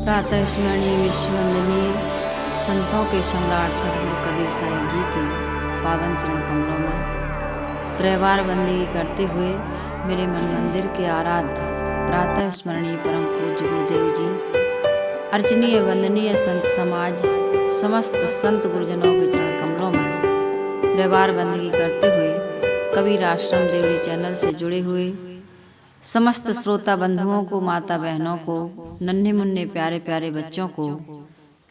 प्रातः स्मरणीय विश्ववंदनीय संतों के सम्राट सदगुरु कबीर साहिब जी के पावन चरण कमलों में त्रैवार बंदगी करते हुए मेरे मन मंदिर के आराध्य प्रातः स्मरणीय परम पूज्य गुरुदेव जी, अर्चनीय वंदनीय संत समाज, समस्त संत गुरुजनों के चरण कमलों में त्रैवार बंदगी करते हुए कबीर आश्रम देवरी चैनल से जुड़े हुए समस्त श्रोता बंधुओं को, माता बहनों को, नन्हे मुन्ने प्यारे प्यारे बच्चों को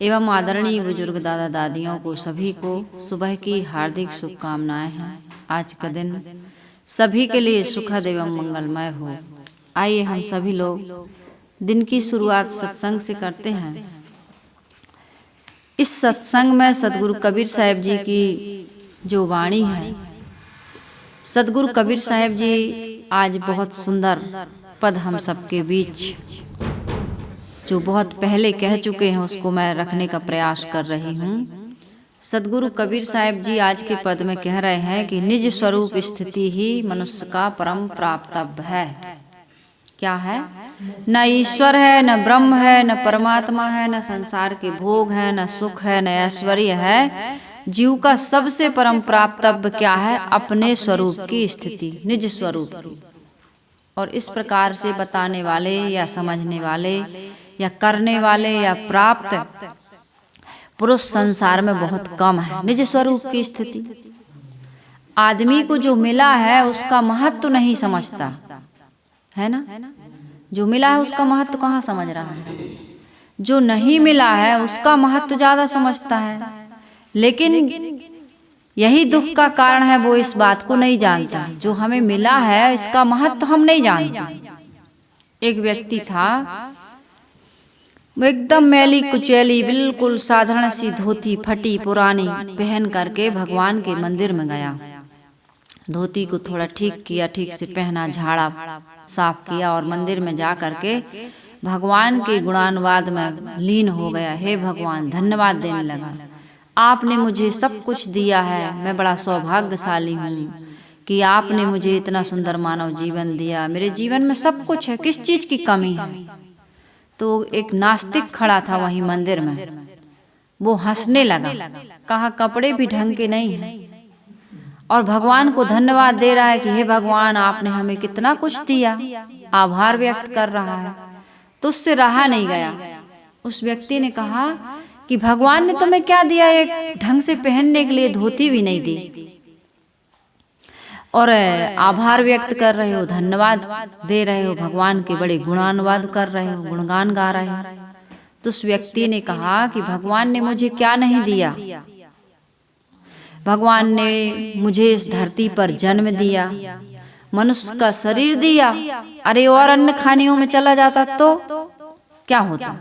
एवं आदरणीय बुजुर्ग दादा दादियों को सभी को सुबह की हार्दिक शुभकामनाएं हैं। आज का दिन सभी के लिए सुखद एवं मंगलमय हो। आइए हम सभी लोग दिन की शुरुआत सत्संग से करते हैं। इस सत्संग में सदगुरु कबीर साहिब जी की जो वाणी है, सदगुरु कबीर साहिब जी आज बहुत सुंदर पद हम सबके बीच जो बहुत पहले कह चुके हैं उसको मैं रखने का प्रयास कर रही हूँ। सदगुरु कबीर साहिब जी आज के पद में कह रहे हैं कि निज स्वरूप स्थिति ही मनुष्य का परम प्राप्तव्य है। क्या है? न ईश्वर है, न ब्रह्म है, न परमात्मा है, न संसार के भोग है, न सुख है, न ऐश्वर्य है। जीव का सबसे परम प्राप्तव्य क्या है? अपने स्वरूप की स्थिति, निज स्वरूप की। और इस प्रकार से बताने वाले या समझने वाले या करने वाले या प्राप्त पुरुष संसार में बहुत कम है। निज स्वरूप की स्थिति आदमी को जो मिला है उसका महत्व नहीं समझता है ना। जो मिला है उसका महत्व कहाँ समझ रहा है? जो नहीं मिला है उसका महत्व ज्यादा समझता है। लेकिन यही दुख का कारण है, वो इस बात को नहीं जानता। जो हमें मिला है इसका महत्व हम नहीं जानते। एक व्यक्ति था, वो एकदम मैली कुचैली, बिल्कुल साधारण सी धोती फटी पुरानी पहन करके भगवान के मंदिर में गया। धोती को थोड़ा ठीक किया, ठीक से पहना, झाड़ा, साफ किया और मंदिर में जा करके भगवान के गुणानुवाद में लीन हो गया। हे भगवान, धन्यवाद देने लगा। आपने मुझे सब कुछ दिया है, मैं बड़ा सौभाग्यशाली हूँ कि आपने मुझे इतना सुंदर मानव जीवन दिया। मेरे जीवन में सब कुछ है, किस चीज की कमी है? तो एक नास्तिक खड़ा था वहीं मंदिर में, वो हंसने लगा, कहा कपड़े भी ढंग के नहीं हैं और भगवान को धन्यवाद दे रहा है कि हे भगवान, आपने हमें कितना कुछ दिया, आभार व्यक्त कर रहा है। तो उससे रहा नहीं गया। उस व्यक्ति ने कहा कि भगवान ने तुम्हें क्या दिया? एक ढंग से पहनने के लिए धोती भी नहीं दी और आभार व्यक्त कर रहे हो, धन्यवाद दे रहे हो, भगवान के बड़े गुणानुवाद कर रहे हो, गुणगान गा रहे हो। तो उस व्यक्ति ने कहा कि भगवान ने मुझे क्या नहीं दिया? भगवान ने मुझे इस धरती पर जन्म दिया, मनुष्य का शरीर दिया। अरे और अन्य खानियों में चला जाता तो क्या होता?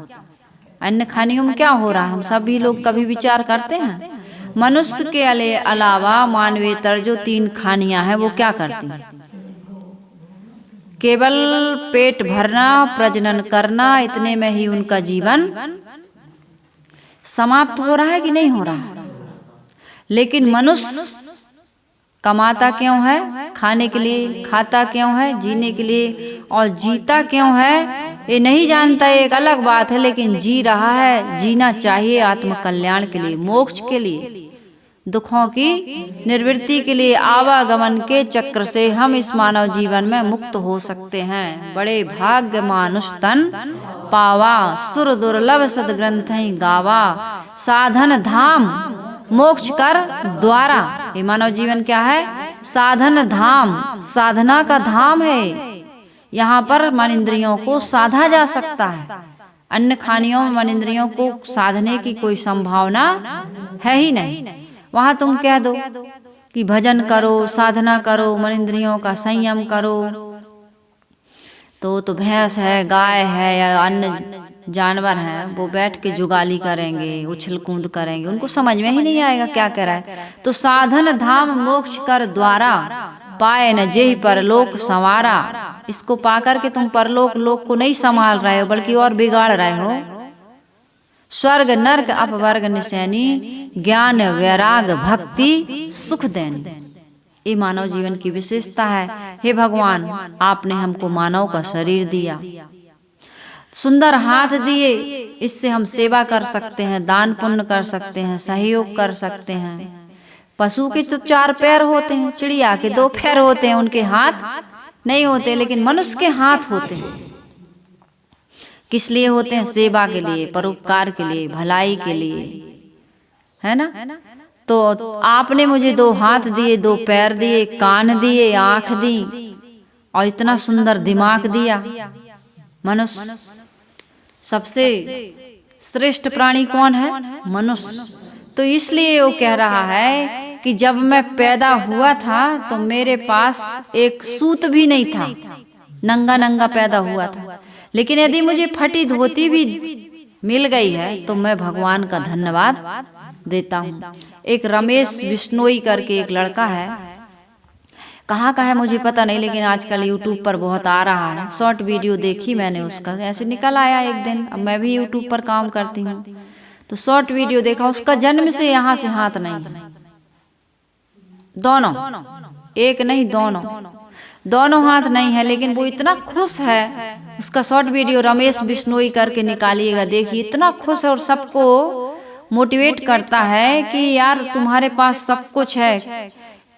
अन्य खानियों में क्या हो रहा है? हम सभी लोग कभी विचार करते हैं? मनुष्य के अलावा मानवेतर जो 3 खानियां हैं वो क्या करती हैं? केवल पेट भरना, प्रजनन करना, इतने में ही उनका जीवन समाप्त हो रहा है कि नहीं हो रहा है? लेकिन मनुष्य कमाता क्यों है? खाने के लिए। खाता क्यों है? जीने के लिए। और जीता क्यों है? ये नहीं जानता, एक अलग बात है, लेकिन जी रहा है। जीना चाहिए आत्म कल्याण के लिए, मोक्ष के लिए, दुखों की निवृत्ति के लिए। आवागमन के चक्र से हम इस मानव जीवन में मुक्त हो सकते हैं। बड़े भाग्य मानुष तन पावा, सुर दुर्लभ सदग्रंथ गावा, साधन धाम मोक्ष कर द्वारा। ये मानव जीवन क्या है? साधन धाम, साधना का धाम है। यहाँ पर मन इंद्रियों को साधा जा सकता है। अन्य खानियों में मन इंद्रियों को साधने की कोई संभावना है ही नहीं। वहां तुम कह दो कि भजन करो, साधना करो, मन इंद्रियों का संयम करो, तो भैंस है, गाय है या अन्य जानवर हैं, वो बैठ के जुगाली करेंगे, उछल कूद करेंगे, उनको समझ में ही नहीं आएगा क्या कह रहा है। तो साधन धाम मोक्ष कर द्वारा, पाए न जेहि परलोक संवारा। इसको पाकर के तुम परलोक लोक को नहीं संभाल रहे हो, बल्कि और बिगाड़ रहे हो। स्वर्ग नरक अपवर्ग निशैनी, ज्ञान वैराग भक्ति सुख देनी। ये मानव जीवन की विशेषता है। हे भगवान, आपने हमको मानव का शरीर दिया, सुंदर हाथ दिए, इससे हम सेवा कर सकते हैं, दान पुण्य कर सकते हैं, सहयोग कर सकते हैं। पशु के तो 4 पैर होते हैं, चिड़िया के 2 पैर होते हैं, उनके हाथ नहीं होते, लेकिन मनुष्य के हाथ होते हैं। किस लिए होते हैं? सेवा के लिए, परोपकार के लिए, भलाई के लिए, है ना। तो आपने मुझे 2 हाथ दिए, 2 पैर दिए, कान दिए, आंख दी और इतना सुंदर दिमाग दिया। मनुष्य सबसे श्रेष्ठ प्राणी कौन है? मनुष्य। तो इसलिए वो कह रहा है कि जब मैं पैदा हुआ था तो मेरे पास एक सूत भी नहीं था, नंगा नंगा पैदा हुआ था। लेकिन यदि मुझे फटी धोती भी मिल गई है तो मैं भगवान का धन्यवाद देता हूँ। एक रमेश बिश्नोई करके एक लड़का है, कहाँ का है मुझे पता नहीं, लेकिन आजकल यूट्यूब पर बहुत आ रहा है। शॉर्ट वीडियो देखी मैंने उसका, ऐसे निकल आया एक दिन। अब मैं भी यूट्यूब पर काम करती हूँ तो शॉर्ट वीडियो देखा। उसका जन्म से यहाँ से हाथ नहीं है, दोनों, एक नहीं दोनों हाथ नहीं है, लेकिन वो इतना खुश है। उसका शॉर्ट वीडियो रमेश बिश्नोई करके निकालिएगा, देखिए, इतना खुश है और सबको मोटिवेट करता है कि यार तुम्हारे पास सब कुछ है,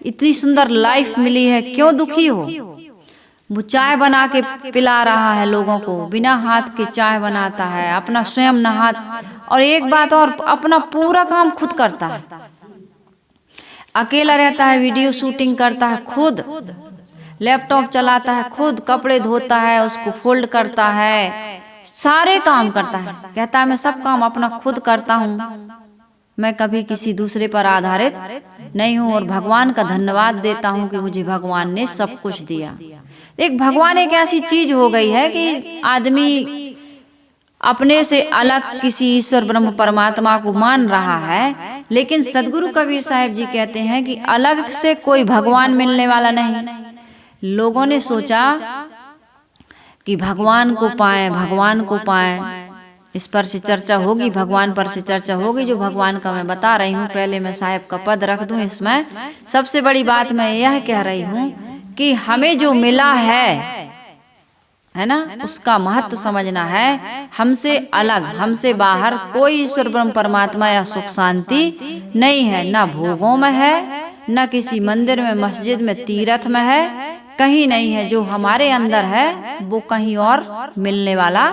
इतनी सुंदर लाइफ मिली है, क्यों दुखी हो। वो चाय बना के पिला रहा है लोगों को, बिना हाथ के चाय बनाता है, अपना स्वयं नहा, और एक बात और, अपना पूरा काम खुद करता है, अकेला रहता है, वीडियो शूटिंग करता है खुद, लैपटॉप चलाता है खुद, कपड़े धोता है, उसको फोल्ड करता है, सारे काम करता है। कहता है मैं सब काम अपना खुद करता हूँ, मैं कभी किसी दूसरे पर आधारित नहीं हूँ, और भगवान का धन्यवाद देता हूँ कि मुझे भगवान ने सब कुछ दिया। एक भगवान एक ऐसी चीज हो गई है कि आदमी अपने से अलग किसी ईश्वर ब्रह्म परमात्मा को मान रहा है, लेकिन सदगुरु कबीर साहब जी कहते हैं कि अलग से कोई भगवान मिलने वाला नहीं। लोगों ने सोचा कि भगवान को पाएं, भगवान को पाएं, इस पर से चर्चा होगी, भगवान पर से चर्चा होगी, जो भगवान का मैं बता रही हूँ। पहले मैं साहब का पद रख दूं इसमें। सबसे बड़ी बात मैं यह कह रही हूँ कि हमें जो मिला है ना, उसका महत्व समझना है। हमसे अलग, हमसे बाहर कोई ईश्वर ब्रह्म परमात्मा या सुख शांति नहीं है, ना भोगों में है, ना किसी मंदिर में, मस्जिद में, तीर्थ में है, कहीं नहीं है। जो हमारे अंदर है वो कहीं और मिलने वाला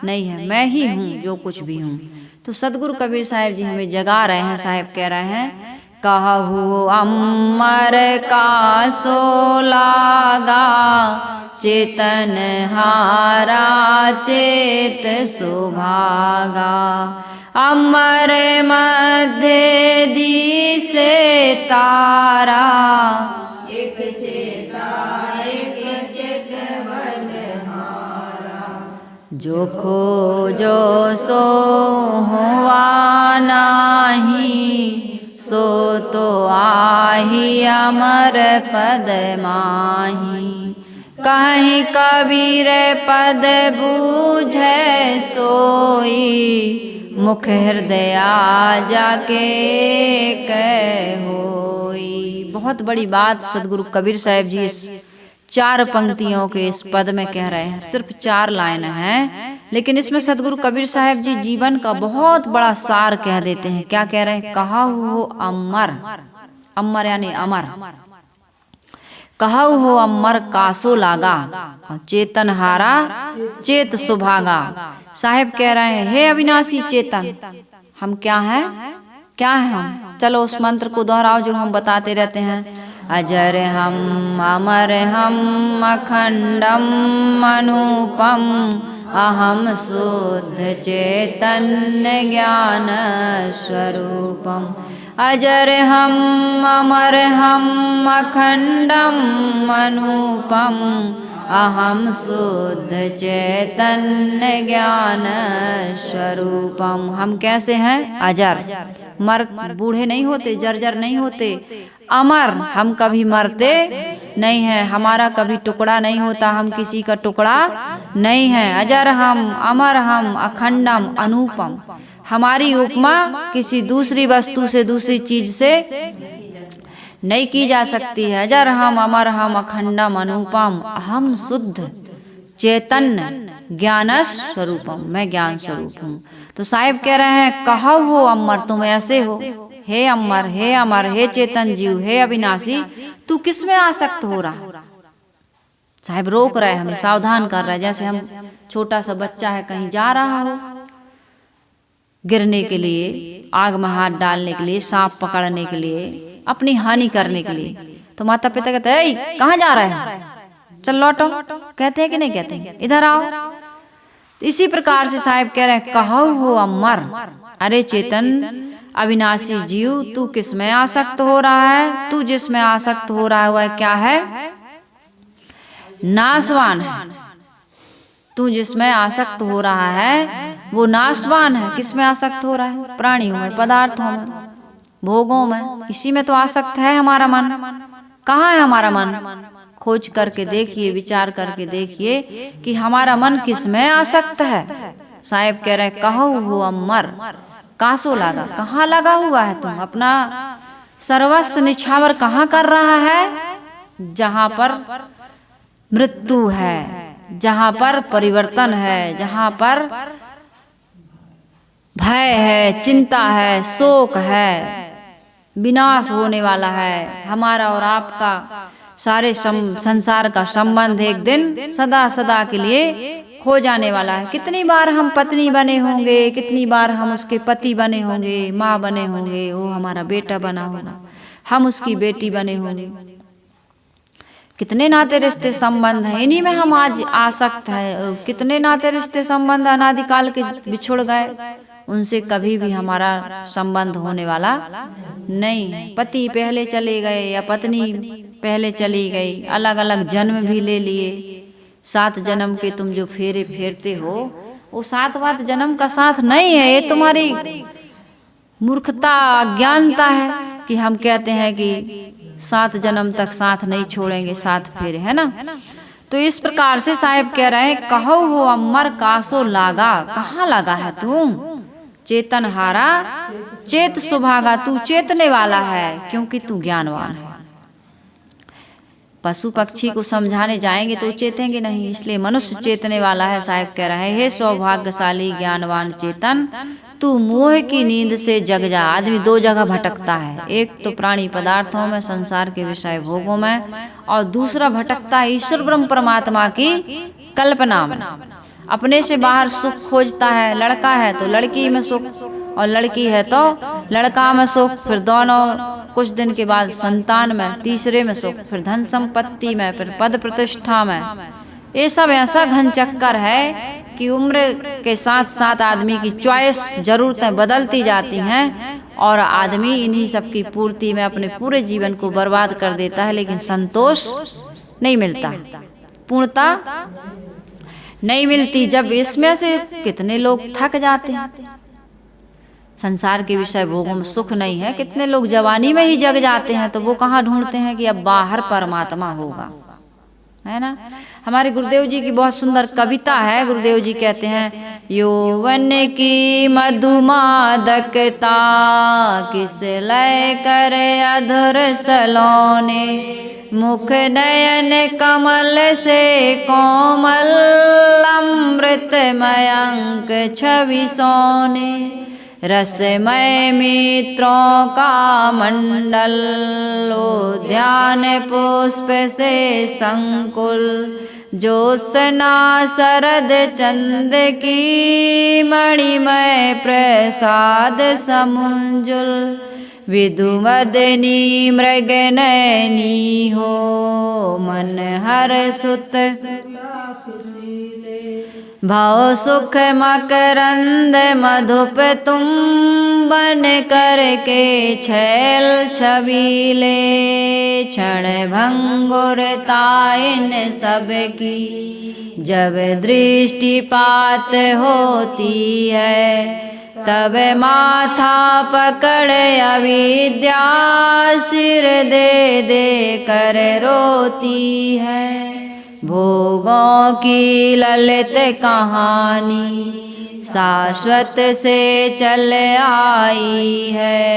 नहीं है। मैं ही हूँ जो कुछ भी हूँ। तो सदगुरु कबीर साहब जी हमें जगा रहे हैं। साहब कह रहे हैं, कहु अमर का सो लागा, चेतन हारा चेत सुभागा, अमर मध्य दिसे तारा, एक चेता एक चित बलहारा, जो खोजो सो हुआ नाही, सो तो आही अमर पद माही, कहीं कबीर पद बूझे सोई, मुख हृदय जाके कह होई। बहुत बड़ी बात सदगुरु कबीर साहब जी इस 4 पंक्तियों के इस पद में कह रहे हैं। सिर्फ 4 लाइन हैं, लेकिन इसमें सदगुरु कबीर साहब जी जीवन का बहुत बड़ा सार कह देते हैं। क्या कह रहे हैं? कहा हो अमर, अमर यानी अमर, कहु हो अमर कासो लागा, चेतन हारा चेत सुभागा। साहेब कह रहे हैं, हे अविनाशी चेतन, हम क्या हैं? क्या है हम? चलो उस मंत्र को दोहराओ जो हम बताते रहते हैं। अजर हम अमर हम अखंडम अनुपम, अहम शुद्ध चैतन्य ज्ञान स्वरूपम। अजर हम अमर हम अखंडम अनुपम, अहम शुद्ध चैतन्य ज्ञान स्वरूपम। हम कैसे हैं? अजर, मर बूढ़े नहीं होते, जर्जर नहीं होते। अमर, हम कभी मरते नहीं हैं, हमारा कभी टुकड़ा नहीं होता, हम किसी का टुकड़ा नहीं है। अजर हम, अमर हम, अखंडम, अनुपम, हमारी उपमा किसी दूसरी वस्तु से, दूसरी चीज से नहीं की जा सकती है। अजर हम, अमर हम, अखंडम, अनुपम, हम शुद्ध चैतन्य ज्ञान स्वरूपम, मैं ज्ञान स्वरूप हूँ। तो साहिब कह रहे हैं कहो हो अमर तुम ऐसे हो, हे अमर, हे अमर, हे चेतन जीव, हे अविनाशी, तू किस में आसक्त हो रहा। साहिब रोक रहे, हमें सावधान कर रहे हैं। जैसे हम छोटा सा बच्चा है, कहीं जा रहा हो गिरने के लिए, आग में हाथ डालने के लिए, सांप पकड़ने के लिए, अपनी हानि करने के लिए, तो माता पिता कहते हैं कहाँ जा रहे हैं, चल लौटो। कहते हैं कि नहीं कहते हैं, इधर आओ। तो इसी प्रकार से साहिब कह रहे हैं कहो हो अमर, अरे चेतन अविनाशी जीव, तू किस में आसक्त हो रहा है। तू जिसमें आसक्त हो रहा है वह क्या है, नाशवान है। तू जिसमें आसक्त हो रहा है वो नाशवान है। किसमें आसक्त हो रहा है, प्राणियों में, पदार्थों में, भोगों में, इसी में तो आसक्त है हमारा मन। कहाँ है हमारा मन, खोज करके देखिए, विचार करके देखिए कि हमारा मन किस में आसक्त है। साहिब कह रहे कहो हो अमर, कासो लगा, कहाँ लगा हुआ है तुम, अपना सर्वस्व निछावर कहाँ कर रहा है, जहाँ पर मृत्यु है, जहाँ पर परिवर्तन है, जहाँ पर भय है, चिंता है, शोक है, विनाश होने वाला है। हमारा और आपका सारे संसार का संबंध एक दिन सदा सदा के लिए खो जाने वाला है। कितनी बार हम पत्नी बने होंगे, कितनी बार हम उसके पति बने होंगे, माँ बने होंगे, वो हमारा बेटा बना होगा, हम उसकी बेटी बने होंगे। कितने नाते रिश्ते संबंध हैं, इन्हीं में हम आज आसक्त हैं। कितने नाते रिश्ते संबंध अनादिकाल के बिछुड़ गए, उनसे कभी भी हमारा संबंध होने वाला नहीं। पति पहले चले गए या पत्नी पहले चली गई, अलग अलग जन्म भी ले लिए। 7 जन्म के तुम जो फेरे फेरते हो, वो 7वां जन्म का साथ नहीं है। ये तुम्हारी मूर्खता, अज्ञानता है कि हम कहते हैं कि 7 जन्म तक साथ नहीं छोड़ेंगे, 7 फेरे, है ना। तो इस प्रकार से साहिब कह रहे हैं कहो हो अमर, कासो लागा, कहाँ लगा है तुम, चेतन हारा चेत सुभागा, तू चेतने वाला है क्योंकि तू ज्ञानवान है। पशु पक्षी को समझाने जाएंगे तो चेतेंगे नहीं, इसलिए मनुष्य चेतने वाला है। साहिब कह रहे हैं हे सौभाग्यशाली ज्ञानवान चेतन, तू मोह की नींद से जग जा। आदमी 2 जगह भटकता है, एक तो प्राणी पदार्थों में, संसार के विषय भोगों में, और दूसरा भटकता है ईश्वर ब्रह्म परमात्मा की कल्पना में। अपने से बाहर सुख खोजता है, लड़का है तो लड़की में सुख, और लड़की है तो लड़का में सुख, फिर दोनों कुछ दिन के बाद संतान में, तीसरे में सुख, फिर धन संपत्ति में, फिर पद प्रतिष्ठा में। ये सब ऐसा घन चक्कर है कि उम्र के साथ साथ आदमी की चॉइस, जरूरतें बदलती जाती हैं और आदमी इन्हीं सब की पूर्ति में अपने पूरे जीवन को बर्बाद कर देता है, लेकिन संतोष नहीं मिलता, पूर्णता नहीं मिलती। जब इसमें से कितने लोग थक जाते हैं, संसार के विषय भोगों में सुख नहीं है, कितने लोग जवानी में ही जग जाते हैं, तो वो कहाँ ढूंढते हैं कि अब बाहर परमात्मा होगा, है ना। हमारे गुरुदेव जी की बहुत सुंदर कविता है। गुरुदेव जी कहते हैं यौवन की मधुमादकता, किस लय करे अधुर सलोने, मुख नयन कमल से कोमल, अमृत मयंक छवि सोने, रसमय मित्रों का मंडल, उद्यान पुष्प से संकुल, ज्योत्सना शरद चंद की, मणिमय प्रसाद समुंजुल, विधुमदनी मृग नयनी हो, मन हर सुत भाव सुख मकरंद मधुप, तुम बन करके छैल छबीले, क्षण भंगुरताइन सबकी, जब दृष्टिपात होती है, तब माथा पकड़ अविद्या, सिर दे दे कर रोती है। भोगों की ललित कहानी शाश्वत से चल आई है,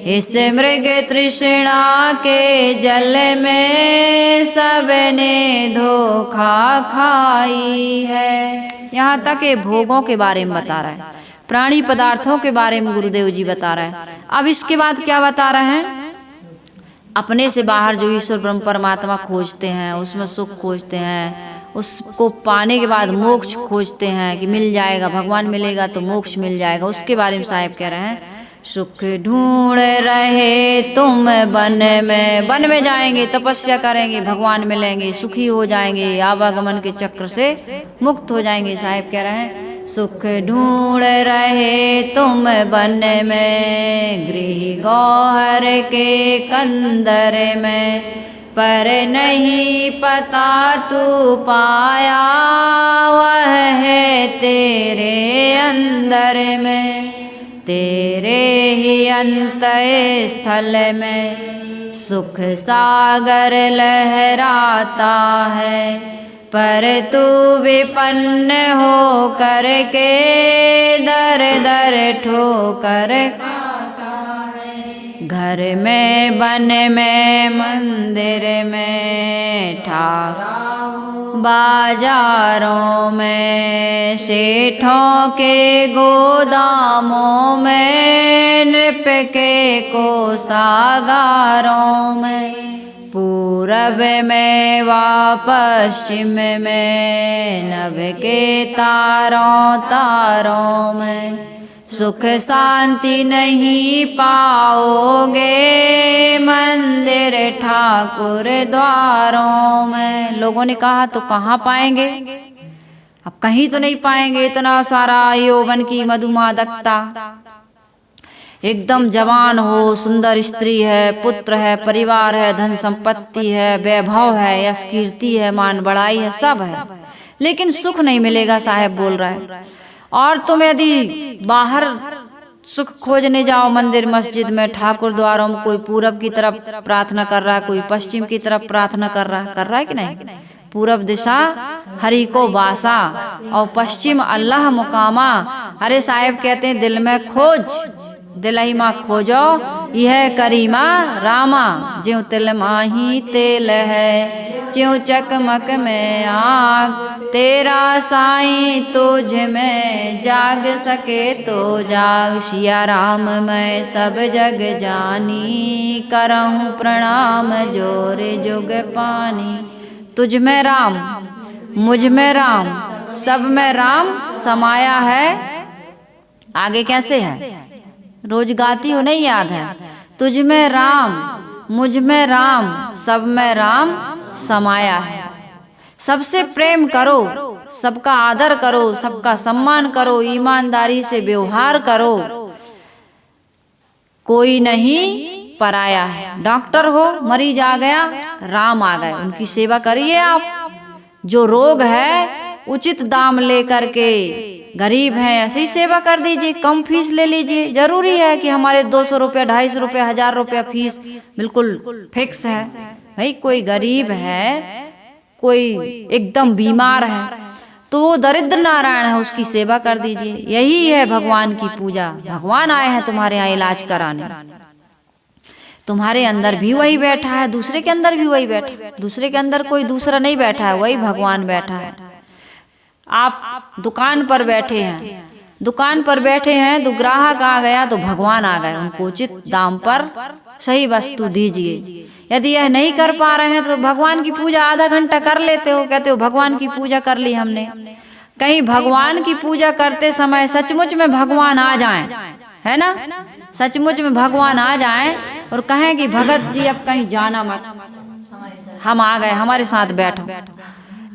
इस मृग तृष्णा के जल में सबने धोखा खाई है। यहाँ तक ये भोगों के बारे में बता रहा है, प्राणी पदार्थों के बारे में गुरुदेव जी बता रहे हैं। अब इसके बाद क्या बता रहे हैं, अपने से बाहर जो ईश्वर ब्रह्म परमात्मा खोजते हैं, उसमें सुख खोजते हैं, उसको पाने के बाद मोक्ष खोजते हैं कि मिल जाएगा, भगवान मिलेगा तो मोक्ष मिल जाएगा, उसके बारे में साहिब कह रहे हैं। सुख ढूंढ रहे तुम वन में जाएंगे, तपस्या करेंगे, भगवान मिलेंगे, सुखी हो जाएंगे, आवागमन के चक्र से मुक्त हो जाएंगे। साहिब कह रहे हैं सुख ढूंढ रहे तुम वन में, गृह गौहर के कंदर में, पर नहीं पता तू पाया वह है तेरे अंदर में, तेरे ही अंत स्थल में सुख सागर लहराता है, पर तू विपन्न हो करके दर दर ठोकर खाता है। घर में वन में मंदिर में ठाकुर बाजारों में, सेठों के गोदामों में, नृप के कोषागारों में, पूरब में व पश्चिम में, नभ के तारों तारों में, सुख शांति नहीं पाओगे मंदिर ठाकुर द्वारों में। लोगों ने कहा तो कहाँ पाएंगे, अब कहीं तो नहीं पाएंगे, इतना सारा यौवन की मधुमादकता, एकदम जवान हो, सुंदर स्त्री है, पुत्र है, परिवार है, धन संपत्ति है, वैभव है, यश कीर्ति है, मान बढ़ाई है, सब है, लेकिन सुख नहीं मिलेगा। साहब बोल रहा है। और तुम यदि बाहर सुख खोजने जाओ मंदिर मस्जिद में, ठाकुर द्वारों में, कोई पूरब की तरफ प्रार्थना कर रहा है, कोई पश्चिम की तरफ प्रार्थना कर रहा है कि नहीं। पूरब दिशा हरि को बासा और पश्चिम अल्लाह मुकामा। अरे साहिब कहते हैं दिल में खोज, दिलही माँ खोजो, यह करीमा रामा, ज्यों तिल माही तेल है, ज्यों चकमक में आग, तेरा साईं तुझ में जाग सके तो जाग। सिया राम मैं सब जग जानी, करहूँ प्रणाम जोरे जुग पानी। तुझ में राम, मुझ में राम, सब में राम समाया है। आगे कैसे है, रोज गाती हो, नहीं याद है। तुझ में राम, मुझ में राम, सब में राम समाया है। सबसे प्रेम करो, सबका आदर करो, सबका सम्मान करो, ईमानदारी से व्यवहार करो, कोई नहीं पराया है। डॉक्टर हो, मरीज आ गया, राम आ गए, उनकी सेवा करिए आप। जो रोग है उचित दाम लेकर के, गरीब हैं ऐसे ही सेवा कर दीजिए, कम फीस ले लीजिए। जरूरी है कि हमारे 200 रुपया, 250 रुपया, 1000 रुपया फीस बिल्कुल फिक्स है। भाई कोई गरीब है, कोई एकदम बीमार है, तो वो दरिद्र नारायण है, उसकी सेवा कर दीजिए। यही है भगवान की पूजा। भगवान आए हैं तुम्हारे यहाँ इलाज कराने, तुम्हारे अंदर भी वही बैठा है, दूसरे के अंदर भी वही बैठा है। दूसरे के अंदर कोई दूसरा नहीं बैठा है, वही भगवान बैठा है। आप दुकान पर बैठे हैं, दुकान पर बैठे हैं तो ग्राहक आ गया तो भगवान आ गए, उनको उचित दाम पर सही वस्तु दीजिए। यदि यह नहीं कर पा रहे हैं तो भगवान की पूजा आधा घंटा कर लेते हो, कहते हो भगवान की पूजा कर ली हमने। कहीं भगवान की पूजा करते समय सचमुच में भगवान आ जाएं, है ना, सचमुच में भगवान आ जाएं और कहें कि भगत जी अब कहीं जाना मत, हम आ गए, हमारे साथ बैठो।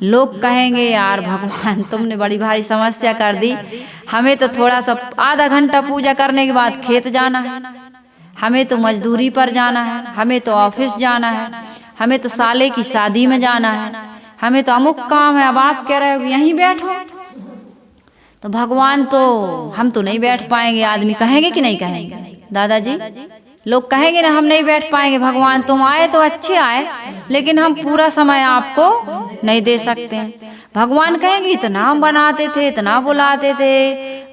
लोग कहेंगे यार भगवान तुमने बड़ी भारी समस्या कर दी, हमें तो थोड़ा सा आधा घंटा पूजा करने के बाद खेत जाना है, हमें तो मजदूरी पर जाना है, हमें तो ऑफिस जाना है, हमें तो साले की शादी में जाना है, हमें तो अमुक काम है, अब आप कह रहे हो यहीं बैठो। तो भगवान तो हम तो नहीं बैठ पाएंगे। आदमी कहेंगे कि नहीं कहेंगे दादाजी, लोग कहेंगे ना हम नहीं बैठ पाएंगे। भगवान तुम आए तो अच्छे आए, लेकिन हम पूरा समय आपको नहीं दे सकते हैं। भगवान कहेंगे इतना हम बनाते थे, इतना बुलाते थे,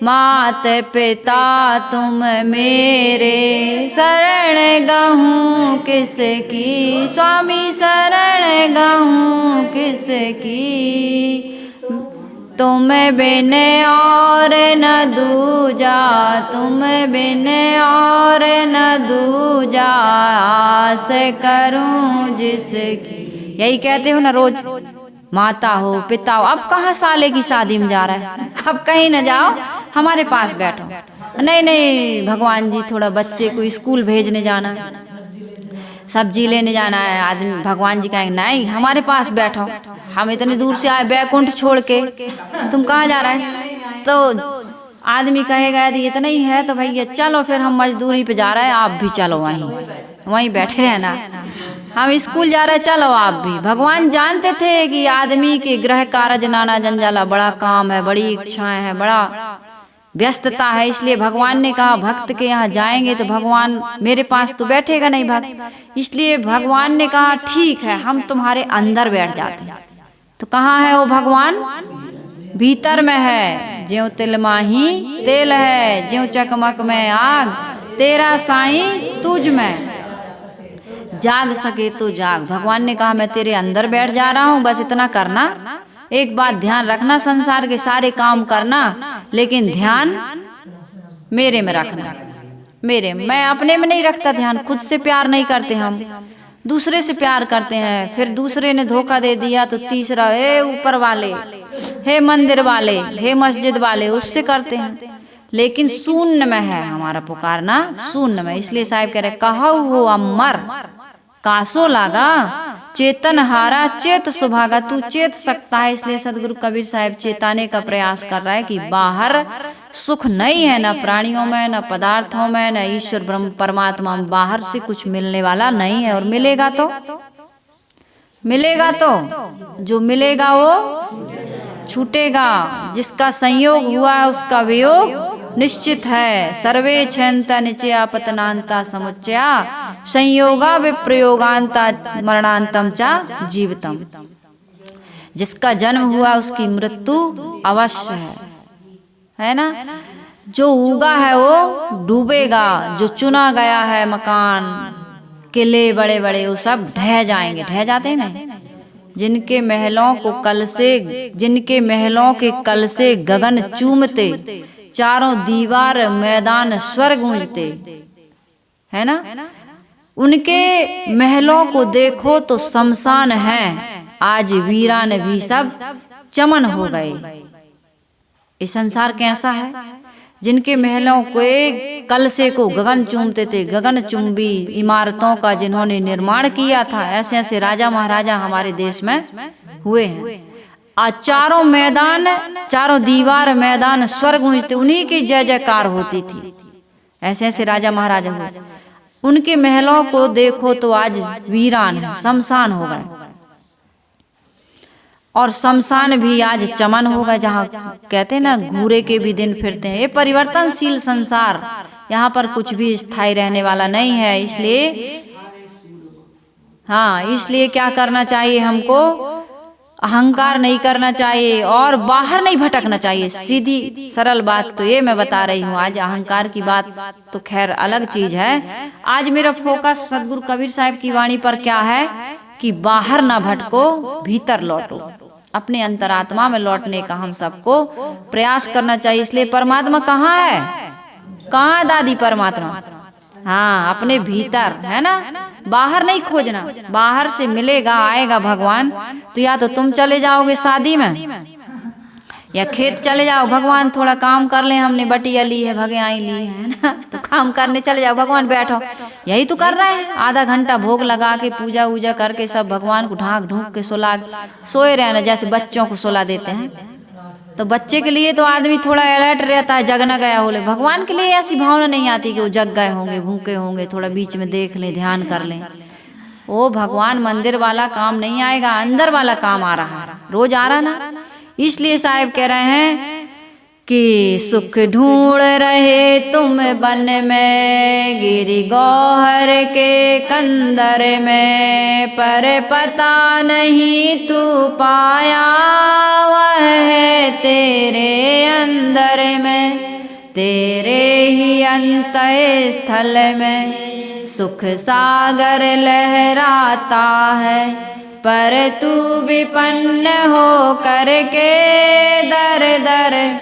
मात पिता तुम मेरे, शरण गहूँ किसकी, स्वामी शरण गहूँ किसकी। तुम बिन और न दूजा, तुम बिन और न दूजा, आस करूं जिसकी। यही कहते हो ना रोज, माता हो पिता हो। अब कहाँ साले की शादी में जा रहा है, अब कहीं न जाओ, हमारे पास बैठो। नहीं नहीं भगवान जी, थोड़ा बच्चे को स्कूल भेजने जाना, सब्जी लेने जाना है, आदमी भगवान जी कहेंगे नहीं हमारे पास बैठो, हम इतनी दूर से आए बैकुंठ छोड़ के, तुम कहाँ जा रहा है। तो आदमी कहेगा यदि इतना ही है तो भैया चलो फिर, हम मजदूरी पे जा रहे हैं, आप भी चलो वहीं बैठे रहना, हम स्कूल जा रहे हैं, चलो आप भी। भगवान जानते थे कि आदमी के गृह कार्य नाना जंजाला, बड़ा काम है, बड़ी इच्छाएं हैं, बड़ा व्यस्तता है, इसलिए भगवान ने कहा भक्त के यहाँ जाएंगे तो भगवान मेरे पास तो बैठेगा नहीं भक्त, इसलिए भगवान ने कहा ठीक है हम तुम्हारे अंदर बैठ जाते हैं। तो कहाँ है वो भगवान, भीतर में है। ज्यों तिल माही तेल है, ज्यों चकमक में आग, तेरा साईं तुझ में जाग सके तो जाग। भगवान ने कहा मैं तेरे अंदर बैठ जा रहा हूँ, बस इतना करना, एक बात ध्यान रखना, संसार के सारे काम करना लेकिन ध्यान मेरे में रखना। मेरे, मैं अपने में नहीं रखता ध्यान, खुद से प्यार नहीं करते हम, दूसरे से प्यार करते हैं। फिर दूसरे ने धोखा दे दिया तो तीसरा, हे ऊपर वाले, हे मंदिर वाले, हे मस्जिद वाले, उससे करते हैं। लेकिन शून्य में है हमारा पुकारना, शून्य में। इसलिए साहिब कह रहे कहौ हो अमर कासो लागा, चेतन हारा चेत सुभागा। तू चेत सकता है, इसलिए सदगुरु कबीर साहब चेताने का प्रयास कर रहा है कि बाहर सुख नहीं है, न प्राणियों में, न पदार्थों में, न ईश्वर ब्रह्म परमात्मा में। बाहर से कुछ मिलने वाला नहीं है, और मिलेगा तो जो मिलेगा वो छूटेगा। जिसका संयोग हुआ है उसका वियोग निश्चित है। सर्वे क्षयंता निचया पतनांता समुच्चया, संयोगा विप्रयोगांता मरणांतम चा जीवितम। जिसका जन्म हुआ उसकी मृत्यु अवश्य है ना। जो उगा है वो डूबेगा, जो चुना गया है मकान किले बड़े बड़े वो सब ढह जाएंगे, ढह जाते हैं ना। जिनके महलों के कल से गगन चूमते, चारों दीवार मैदान स्वर गूंजते, है ना। उनके महलों को देखो तो शमशान है, आज वीरान भी सब चमन हो गए। ये संसार कैसा है, जिनके महलों के कलसे को गगन चूमते थे, गगन चुंबी इमारतों का जिन्होंने निर्माण किया था, ऐसे ऐसे राजा महाराजा हमारे देश में हुए हैं। आज चारों मैदान, चारों दीवार मैदान स्वर गूंजते, उन्हीं की जय जयकार होती थी। ऐसे ऐसे राजा महाराजा हुए, उनके महलों को देखो तो आज वीरान है, शमशान हो गए। और शमशान भी आज चमन होगा, जहाँ कहते हैं ना घूरे के भी दिन फिरते हैं। ये परिवर्तनशील संसार, यहाँ पर कुछ भी स्थायी रहने वाला नहीं है। इसलिए क्या करना चाहिए हमको, अहंकार नहीं करना चाहिए और बाहर नहीं भटकना चाहिए। सीधी सरल बात तो ये मैं बता रही हूँ। आज अहंकार की बात तो खैर अलग चीज है। आज मेरा फोकस सदगुरु कबीर साहब की वाणी पर क्या है कि बाहर ना भटको, भीतर लौटो। अपने अंतरात्मा में लौटने का हम सबको प्रयास करना चाहिए। इसलिए परमात्मा कहाँ है, कहाँ है दादी परमात्मा? हाँ, अपने भीतर है ना, बाहर नहीं खोजना। बाहर से मिलेगा, आएगा भगवान तो या तो तुम चले जाओगे शादी में या खेत चले जाओ, भगवान थोड़ा काम कर ले, हमने बटिया ली है, भगयाई ली है ना, तो काम करने चले जाओ, भगवान बैठो। यही तो कर रहे हैं, आधा घंटा भोग लगा के पूजा वूजा करके सब भगवान को ढांक ढूंक के सोए रहे ना, जैसे बच्चों को सुला देते हैं। तो बच्चे के लिए तो आदमी थोड़ा अलर्ट रहता है, जगना गया हो ले। भगवान के लिए ऐसी भावना नहीं आती कि वो जग गए होंगे, भूखे होंगे, थोड़ा बीच में देख लें, ध्यान कर लें। वो भगवान मंदिर वाला काम नहीं आएगा, अंदर वाला काम आ रहा है, रोज आ रहा ना। इसलिए साहिब कह रहे हैं कि सुख ढूंढ रहे तुम बन में, गिरी गौहर के कंदर में, पर पता नहीं तू पाया वह है तेरे अंदर में, तेरे ही अंत स्थल में सुख सागर लहराता है, पर तू विपन्न हो करके दर दर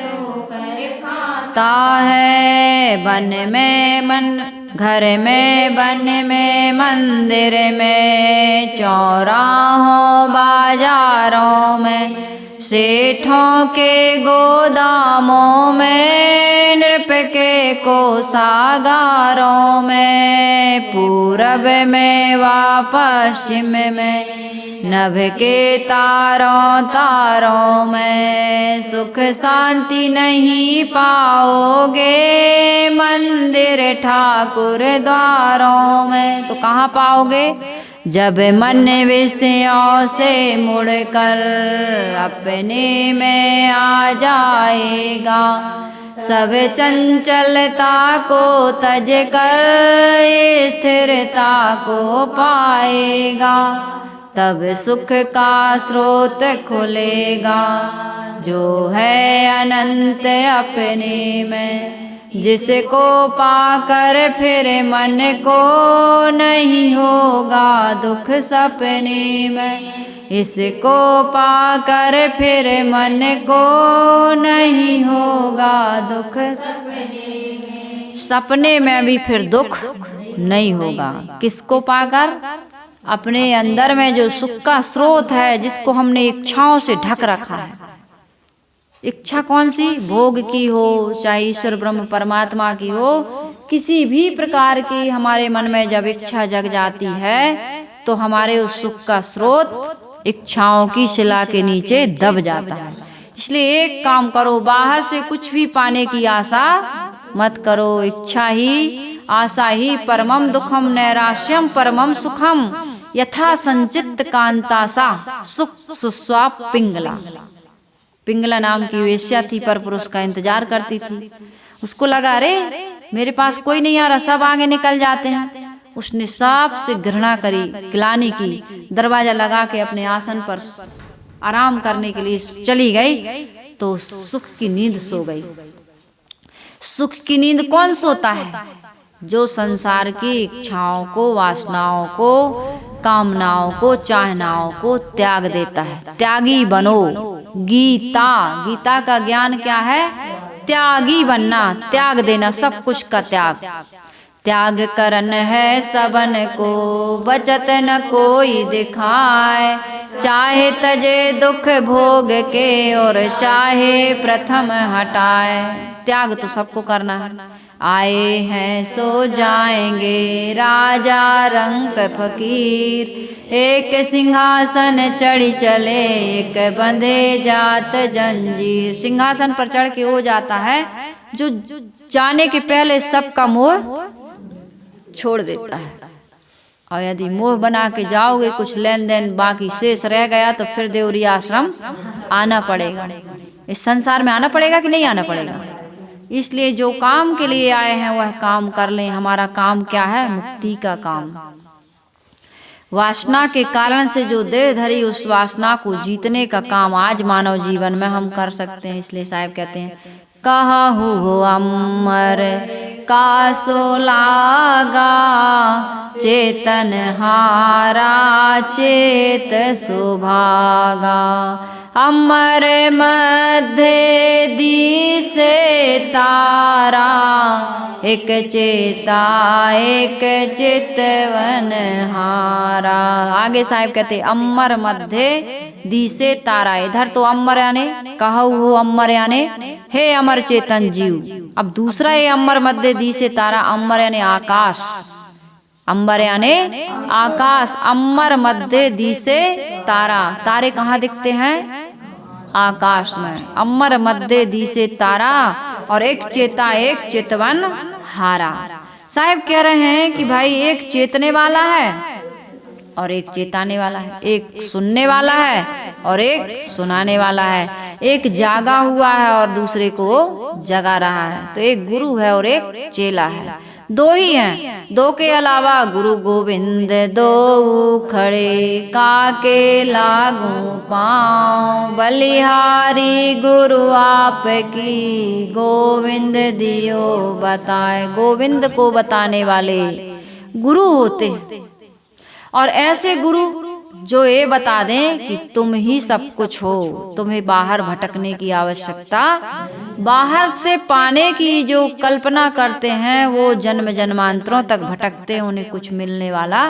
ता है। वन में मन घर में वन में मंदिर में चौराहों बाजारों में सेठों के गोदामों में नृप के कोषागारों में पूरब में व पश्चिम में नभ के तारों तारों में सुख शांति नहीं पाओगे मंदिर ठाकुर द्वारों में। तो कहाँ पाओगे? जब मन विषयों से मुड़कर अपने में आ जाएगा, सब चंचलता को तज कर स्थिरता को पाएगा, तब सुख का स्रोत खुलेगा जो है अनंत अपने में। जिसको पाकर फिर मन को नहीं होगा दुख सपने में। इसको पाकर फिर मन को नहीं होगा दुख सपने में भी फिर दुख नहीं होगा। किसको पाकर? अपने अंदर में जो सुख का स्रोत है, जिसको हमने इच्छाओं से ढक रखा है। इच्छा कौन सी? भोग की हो, चाहे ईश्वर ब्रह्म परमात्मा की हो, किसी भी प्रकार की हमारे मन में जब इच्छा जग जाती है तो हमारे उस सुख का स्रोत इच्छाओं की शिला के नीचे दब जाता है। इसलिए एक काम करो, बाहर से कुछ भी पाने की आशा मत करो। इच्छा ही आशा ही परमम दुखम नैराश्यम परमम सुखम यथा संचित कांतासा सुख सुस्वा पिंगला। पिंगला नाम की वेश्या थी, पर पुरुष का इंतजार करती थी। उसको लगा अरे मेरे पास कोई नहीं आ रहा, सब आगे निकल जाते हैं। उसने सांप से घृणा करी, ग्लानि की, दरवाजा लगा के अपने आसन पर आराम करने के लिए चली गई तो सुख की नींद सो गई। सुख की नींद कौन सोता है? जो संसार की इच्छाओं को, वासनाओं को, कामनाओं को, चाहनाओं को त्याग देता है। त्यागी बनो। गीता का ज्ञान क्या है? त्यागी बनना, त्याग देना, सब कुछ का त्याग। त्याग करन है सबन को बचत न कोई दिखाए, चाहे तजे दुख भोग के और चाहे प्रथम हटाए। त्याग तो सबको करना है। आए हैं सो जाएंगे राजा रंक फकीर, एक सिंहासन चढ़ी चले एक बंधे जात जंजीर। सिंहासन पर चढ़ के वो जाता है जो जाने के पहले सबका मोह छोड़ देता है। और यदि मोह बना के जाओगे, कुछ लेन देन बाकी शेष रह गया, तो फिर देवरी आश्रम आना पड़ेगा। इस संसार में आना पड़ेगा कि नहीं आना पड़ेगा? इसलिए जो काम के लिए आए हैं वह काम कर लें। हमारा काम क्या है? मुक्ति का काम। वासना के कारण से जो देह धरी, उस वासना को जीतने का काम आज मानव जीवन में हम कर सकते हैं। इसलिए साहब कहते हैं, कहु हो अमर का सो लागा, चेतन हारा चेत सुभागा। अमर मध्य दिसे तारा, एक चेता एक चितवन हारा। आगे साहब कहते अमर मध्य दिसे तारा। इधर तो अमर याने कहु हो अमर याने हे अमर चेतन जीव। अब दूसरा ये अमर मध्य दिसे तारा, अमर याने आकाश। अंबर याने आकाश, अमर मध्य दिसे तारा। तारे कहाँ दिखते हैं? आकाश में। अमर मध्य दिसे तारा और एक चेता एक चितवन हारा। साहब कह रहे हैं कि भाई एक चेतने वाला है और एक चेताने वाला है, एक सुनने वाला है और एक सुनाने वाला है, एक जागा हुआ है और दूसरे को जगा रहा है। तो एक गुरु है और एक चेला है। दो ही हैं, दो के अलावा गुरु गोविंद दो खड़े, काके लागू पाँव बलिहारी गुरु आपकी, गोविंद दियो बताए। गोविंद को बताने वाले गुरु होते हैं। और ऐसे गुरु जो ये बता दें कि तुम ही सब कुछ हो, तुम्हें बाहर भटकने की आवश्यकता, बाहर से पाने की जो कल्पना करते हैं वो जन्म जन्मांतरों तक भटकते हैं, उन्हें कुछ मिलने वाला,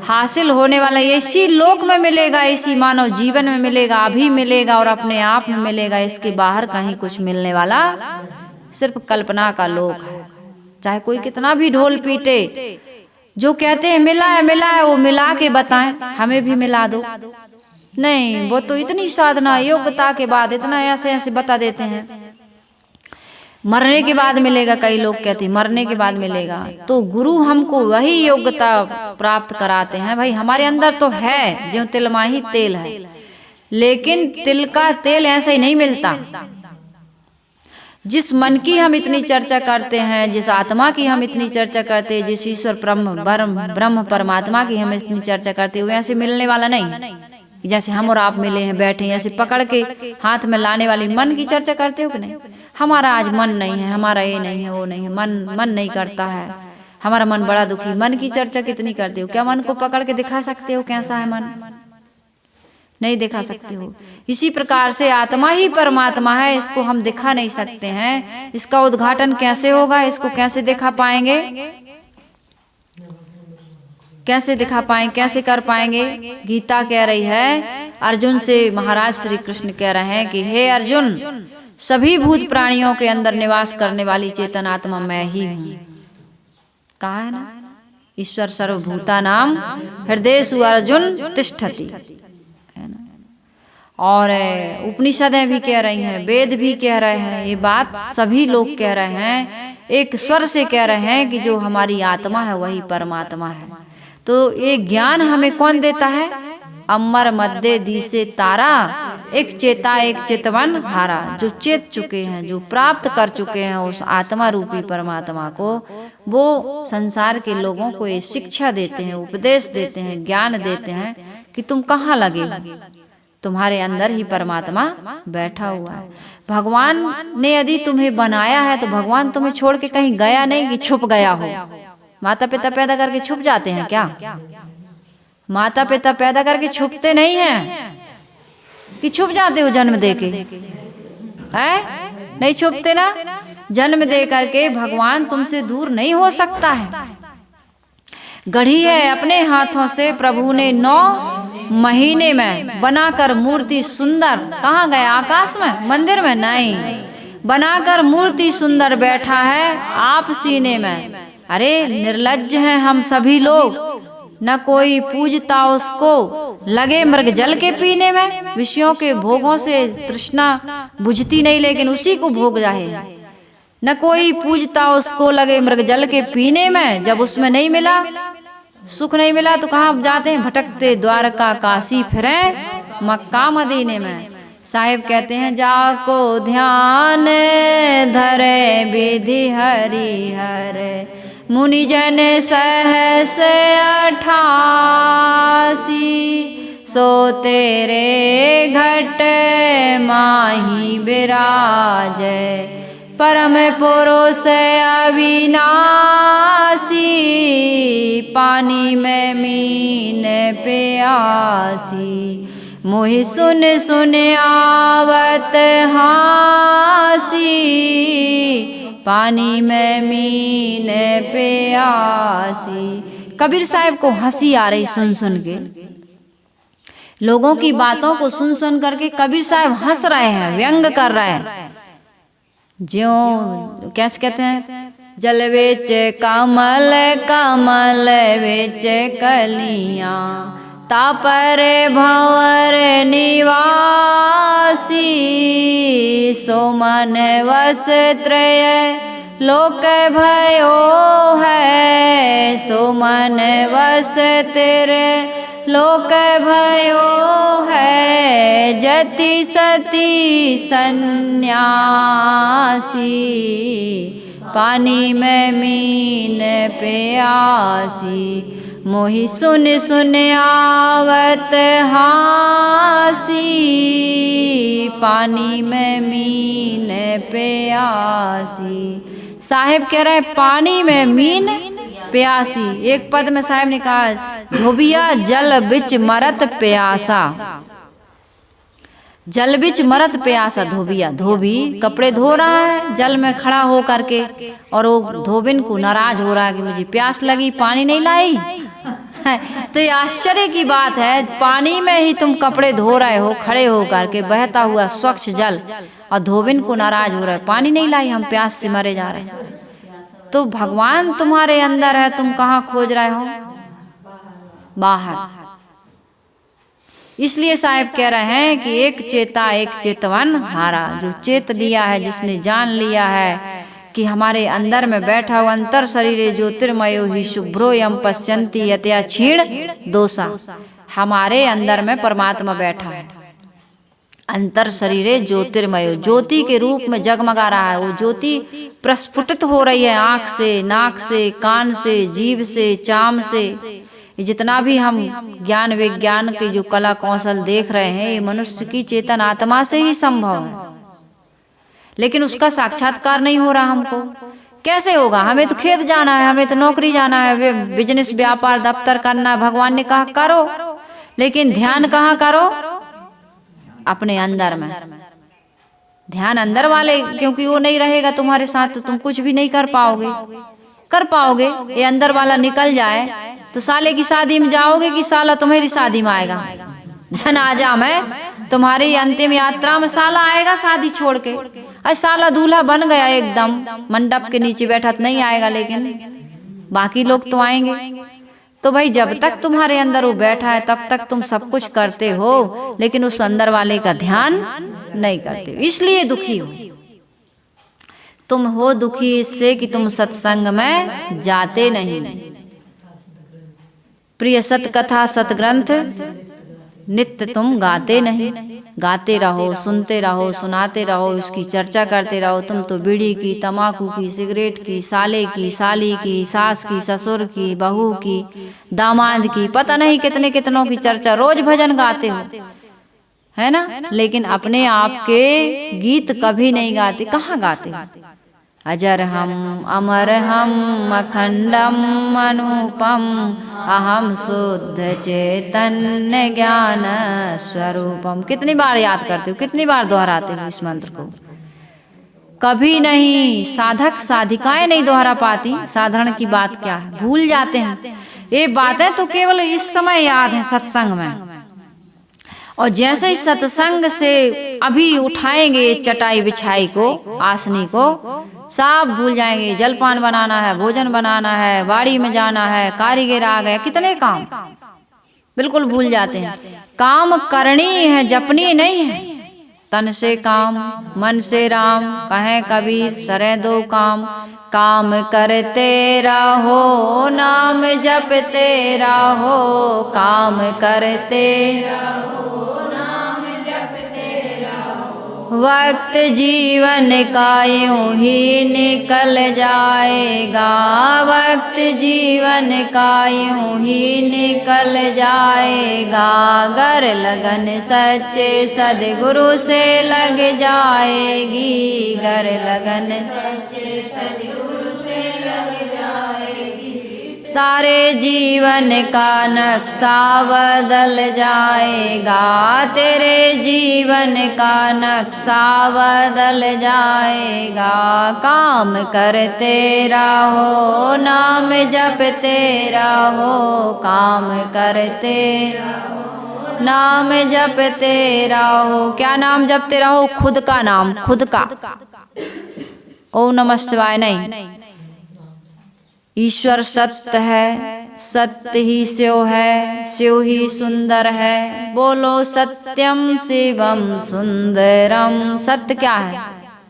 हासिल होने वाला इसी लोक में मिलेगा, इसी मानव जीवन में मिलेगा, अभी मिलेगा और अपने आप में मिलेगा। इसके बाहर कहीं कुछ मिलने वाला सिर्फ कल्पना का लोक है। चाहे कोई कितना भी ढोल पीटे, जो कहते हैं मिला है वो मिला के बताएं, हमें भी मिला दो। नहीं, वो तो इतनी साधना योग्यता के बाद इतना ऐसे ऐसे बता देते हैं, मरने के बाद मिलेगा। कई लोग कहते हैं मरने के बाद मिलेगा। तो गुरु हमको वही योग्यता प्राप्त कराते हैं। भाई हमारे अंदर तो है, जो तिल माही तेल है, लेकिन तिल का तेल ऐसे ही नहीं मिलता। जिस मन की हम इतनी चर्चा करते हैं, जिस आत्मा की हम इतनी चर्चा करते हैं, जिस ईश्वर ब्रह्म परमात्मा की हम इतनी चर्चा करते हैं, वो ऐसे मिलने वाला नहीं। जैसे हम और आप मिले हैं, बैठे हैं, ऐसे पकड़ के हाथ में लाने वाली मन की चर्चा करते हो कि नहीं? हमारा आज मन नहीं है, हमारा ये नहीं है, वो नहीं है, मन नहीं करता है, हमारा मन बड़ा दुखी। मन की चर्चा कितनी करते हो? क्या मन को पकड़ के दिखा सकते हो कैसा है मन? नहीं दिखा सकते हो। इसी प्रकार से आत्मा ही परमात्मा है, इसको हम दिखा नहीं सकते हैं। इसका उद्घाटन कैसे होगा? इसको कैसे दिखा पाएंगे? कैसे दिखा पाएंगे? कैसे कर पाएंगे? गीता कह रही है अर्जुन से, महाराज श्री कृष्ण कह रहे हैं कि हे अर्जुन, सभी भूत प्राणियों के अंदर निवास करने वाली चेतन आत्मा मैं ही हूँ। कहा है ना, ईश्वर सर्वभूतानां हृदयेषु अर्जुन तिष्ठति, है ना। और उपनिषदें भी कह रही हैं, वेद भी कह रहे हैं, ये बात सभी लोग कह रहे हैं, एक स्वर से कह रहे हैं कि जो हमारी आत्मा है वही परमात्मा है। तो ये ज्ञान हमें कौन देता है? अमर मध्य दिसे तारा, एक चेता एक चितवन हारा। जो चेत चुके हैं, जो प्राप्त कर चुके हैं उस आत्मा रूपी परमात्मा को, वो संसार के लोगों को ये शिक्षा देते हैं, उपदेश देते हैं, ज्ञान देते हैं कि तुम कहाँ लगे, तुम्हारे अंदर ही परमात्मा बैठा हुआ है। भगवान ने यदि तुम्हें बनाया है तो भगवान तुम्हें छोड़ के कहीं गया नहीं कि छुप गया हो। माता पिता पैदा करके छुप जाते हैं क्या? माता पिता पैदा करके छुपते नहीं हैं कि छुप जाते हो जन्म देके? है नहीं छुपते ना। जन्म दे करके भगवान तुमसे दूर नहीं हो सकता है। गढ़ी है अपने हाथों से प्रभु ने 9 महीने में बनाकर मूर्ति सुंदर। कहाँ गया? आकाश में, मंदिर में नहीं, बनाकर मूर्ति सुंदर बैठा है आप सीने में। अरे निर्लज्ज हैं हम सभी लोग, न कोई पूजता उसको, लगे मृग जल के पीने में। विषयों के भोगों से तृष्णा बुझती नहीं, लेकिन उसी को भोग जाए। न कोई पूजता उसको, लगे मृग जल के पीने में। जब उसमें नहीं मिला, सुख नहीं मिला, तो कहाँ जाते हैं? भटकते द्वारका काशी फिरे मक्का मदीने में। साहिब कहते हैं जाको ध्यान धरे विधि हरिहर, मुनिजन सहस 88, सो तेरे घट माही विराज, परम पुरुष अविनाशी, पानी में मीन प्यासी, मोहि सुन सुन आवत हासी, पानी में मीन प्यासी। कबीर साहब को हंसी आ रही सुन सुन के, लोगों की बातों को सुन सुन करके कबीर साहब हंस रहे हैं, व्यंग कर रहे हैं। ज्यों कैसे कहते हैं? जल बेच कमल, कमल बेच कलियां, तापर भंवर निवासी, सोमन वस्त्र लोक भयो है, सोमन वस्त्र लोक भयो है, जति सती सन्यासी, पानी में मीन प्यासी, मोहि सुन सुन आवत हासी, पानी में मीन प्यासी। साहिब कह रहे हैं पानी में मीन प्यासी। एक पद में साहिब ने कहा धोबिया जल बिच मरत प्यासा, जल बिच मरत प्यासा। धोबिया, धोबी कपड़े धो रहा है जल में खड़ा हो करके, और वो धोबिन को नाराज हो रहा है कि मुझे प्यास लगी, पानी नहीं लाई। तो ये आश्चर्य की बात है, पानी में ही तुम कपड़े धो रहे हो खड़े हो करके, बहता हुआ स्वच्छ जल, और धोबिन को नाराज हो रहा है, पानी नहीं लाई, हम प्यास से मरे जा रहे हैं। तो भगवान तुम्हारे अंदर है, तुम कहाँ खोज रहे हो? बाहर। इसलिए साहब कह रहे हैं कि एक चेता एक चेतवन हारा। जो चेत लिया है, जिसने जान लिया है कि हमारे अंदर में बैठा हुआ अंतर शरीरे ज्योतिर्मयो ही शुभ्रो यम पश्यन्ति यत्या क्षीण दोषा। हमारे अंदर में परमात्मा बैठा है, अंतर शरीरे ज्योतिर्मयो, ज्योति के रूप में जगमगा रहा है। वो ज्योति प्रस्फुटित हो रही है आँख से, नाक से, कान से, जीभ से, चाम से। जितना भी हम ज्ञान विज्ञान के जो कला कौशल देख रहे हैं, ये मनुष्य की चेतन आत्मा से ही संभव है, लेकिन उसका साक्षात्कार नहीं हो रहा। हमको कैसे होगा? हमें तो खेत जाना है, हमें तो नौकरी जाना है, बिजनेस व्यापार दफ्तर करना है। भगवान ने कहा करो, लेकिन ध्यान कहाँ करो? अपने अंदर में ध्यान, अंदर वाले, क्योंकि वो नहीं रहेगा तुम्हारे साथ तो तुम कुछ भी नहीं कर पाओगे। ये अंदर वाला निकल जाए तो साले की शादी में जाओगे कि साला तुम्हारी शादी में आएगा? जनाजा में तुम्हारी अंतिम यात्रा में साला आएगा शादी छोड़ के। अरे साला दूल्हा बन गया एकदम, मंडप के नीचे बैठा तो नहीं आएगा, लेकिन बाकी लोग तो आएंगे। तो भाई जब तक तुम्हारे अंदर वो बैठा है तब तक तुम सब कुछ करते हो, लेकिन उस अंदर वाले का ध्यान नहीं करते, इसलिए दुखी हो। तुम हो दुखी इससे कि तुम सत्संग में जाते नहीं। प्रिय सतकथा सतग्रंथ नित्य तुम गाते नहीं। गाते रहो, सुनते रहो, सुनाते रहो, इसकी चर्चा करते रहो। तुम तो बीड़ी की, तम्बाकू की, सिगरेट की, साले की, साली की, सास की, ससुर की, बहू की, दामाद की, पता नहीं कितने कितनों की चर्चा, रोज भजन गाते हो, है ना, लेकिन अपने आप के गीत कभी नहीं गाते। कहाँ गाते हो? अजर हम अमर हम अखंडम अनुपम अहम शुद्ध चैतन्य ज्ञान स्वरूपम। कितनी बार याद करते हो, कितनी बार दोहराते हो इस मंत्र को? कभी नहीं। साधक साधिकाएं नहीं दोहरा पाती। साधारण की बात क्या है, भूल जाते हैं। ये बातें तो केवल इस समय याद है सत्संग में, और जैसे ही सत्संग से अभी उठाएंगे चटाई बिछाई को, आसनी को, सब भूल जाएंगे। जलपान बनाना है, भोजन बनाना है, बाड़ी में जाना है, कारीगर आ गए, कितने काम बिल्कुल भूल जाते हैं। काम करनी है, जपनी नहीं है। तन से काम, मन से राम, कहे कबीर सरे दो काम। काम करते रहो, नाम जपते रहो, काम करते रहो, नाम जपते रहो। वक्त जीवन का यूं ही निकल जाएगा, वक्त जीवन का यूं ही निकल जाएगा। गर लगन सच्चे सदगुरु से लग जाएगी, गर लगन सच्चे सदगुरु से लग जाएगी। सारे जीवन का नक्शा बदल जाएगा, तेरे जीवन का नक्शा बदल जाएगा। काम करते रहो, नाम जपते रहो, काम करते रहो, नाम जपते रहो। क्या नाम जपते रहो? खुद का नाम, खुद का। ओम नमः शिवाय नहीं। ईश्वर सत्य है, सत्य ही शिव है, शिव ही सुंदर है। बोलो सत्यम शिवम सुंदरम। सत्य क्या है?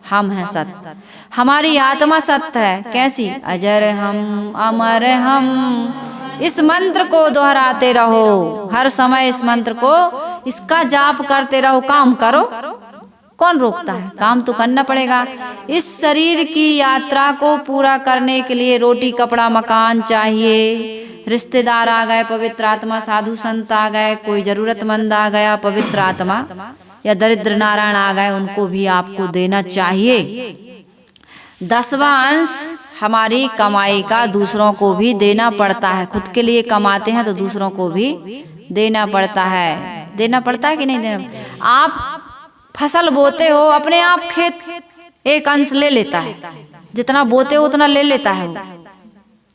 हम हैं सत्य। हमारी आत्मा सत्य है। कैसी? अजर हम अमर हम। इस मंत्र को दोहराते रहो हर समय, इस मंत्र को, इसका जाप करते रहो। काम करो, कौन रोकता है? काम तो करना पड़ेगा। इस शरीर की यात्रा को पूरा करने के लिए रोटी कपड़ा मकान चाहिए। रिश्तेदार आ गए, पवित्र आत्मा, साधु संत आ गए, कोई जरूरतमंद आ गया, पवित्र आत्मा, या दरिद्र नारायण आ गए, उनको भी आपको देना चाहिए। 10वां अंश हमारी कमाई का दूसरों को भी देना पड़ता है। खुद के लिए कमाते हैं तो दूसरों को भी देना पड़ता है। देना पड़ता है कि नहीं देना? आप फसल बोते हो, अपने आप खेत एक अंश ले लेता है, जितना बोते हो उतना ले लेता है,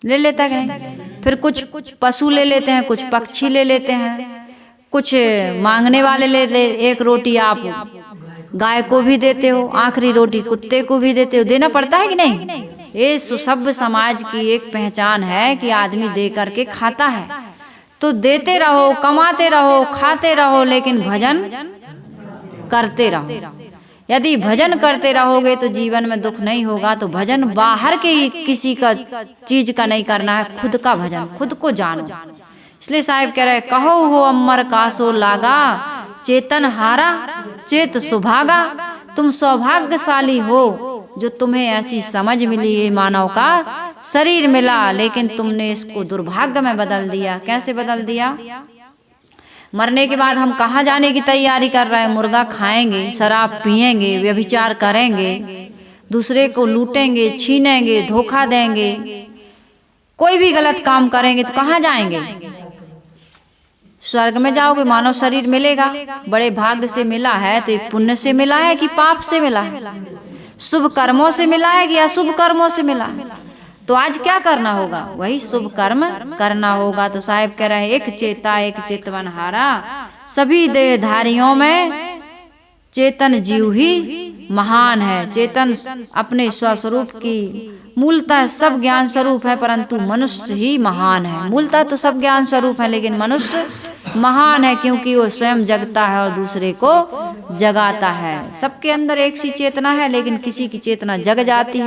ले लेता है कि नहीं? फिर कुछ पशु ले लेते हैं, कुछ पक्षी ले लेते हैं, कुछ मांगने वाले ले लेते। एक रोटी आप गाय को भी देते हो, आखिरी रोटी कुत्ते को भी देते हो। देना पड़ता है कि नहीं? ये सुसभ्य समाज की एक पहचान है कि आदमी दे करके खाता है। तो देते रहो, कमाते रहो, खाते रहो, लेकिन भजन करते रहो। यदि भजन करते रहोगे तो जीवन में दुख नहीं होगा। तो भजन बाहर के किसी का चीज का नहीं करना है, खुद का भजन, खुद को जानो। इसलिए साहिब कह रहे, कहो हो अमर कासो लागा, चेतन हारा चेत सुभागा। तुम सौभाग्यशाली हो जो तुम्हें ऐसी समझ मिली, ये मानव का शरीर मिला, लेकिन तुमने इसको दुर्भाग्य में बदल दिया। कैसे बदल दिया? मरने के बाद हम कहाँ जाने की तैयारी कर रहे हैं? मुर्गा खाएंगे, शराब पिएंगे, व्यभिचार करेंगे, दूसरे को लूटेंगे, छीनेंगे, धोखा देंगे, कोई भी गलत काम करेंगे तो कहाँ जाएंगे? स्वर्ग में जाओगे। मानव शरीर मिलेगा, बड़े भाग्य से मिला है तो पुण्य से मिला है कि पाप से मिला है? शुभ कर्मों से मिला है कि अशुभ कर्मों से मिला है? तो आज क्या करना होगा? वही शुभ कर्म करना होगा। तो साहिब कह रहे हैं, एक चेता एक चितवन हारा, सभी देहधारियों में चेतन जीव ही महान है। चेतन अपने स्वस्वरूप की मूलतः सब ज्ञान स्वरूप है, परंतु मनुष्य ही महान है। मूलतः तो सब ज्ञान स्वरूप है, लेकिन मनुष्य महान है क्योंकि वो स्वयं जगता है और दूसरे को जगाता है। सबके अंदर एक सी चेतना है, लेकिन किसी की चेतना जग जाती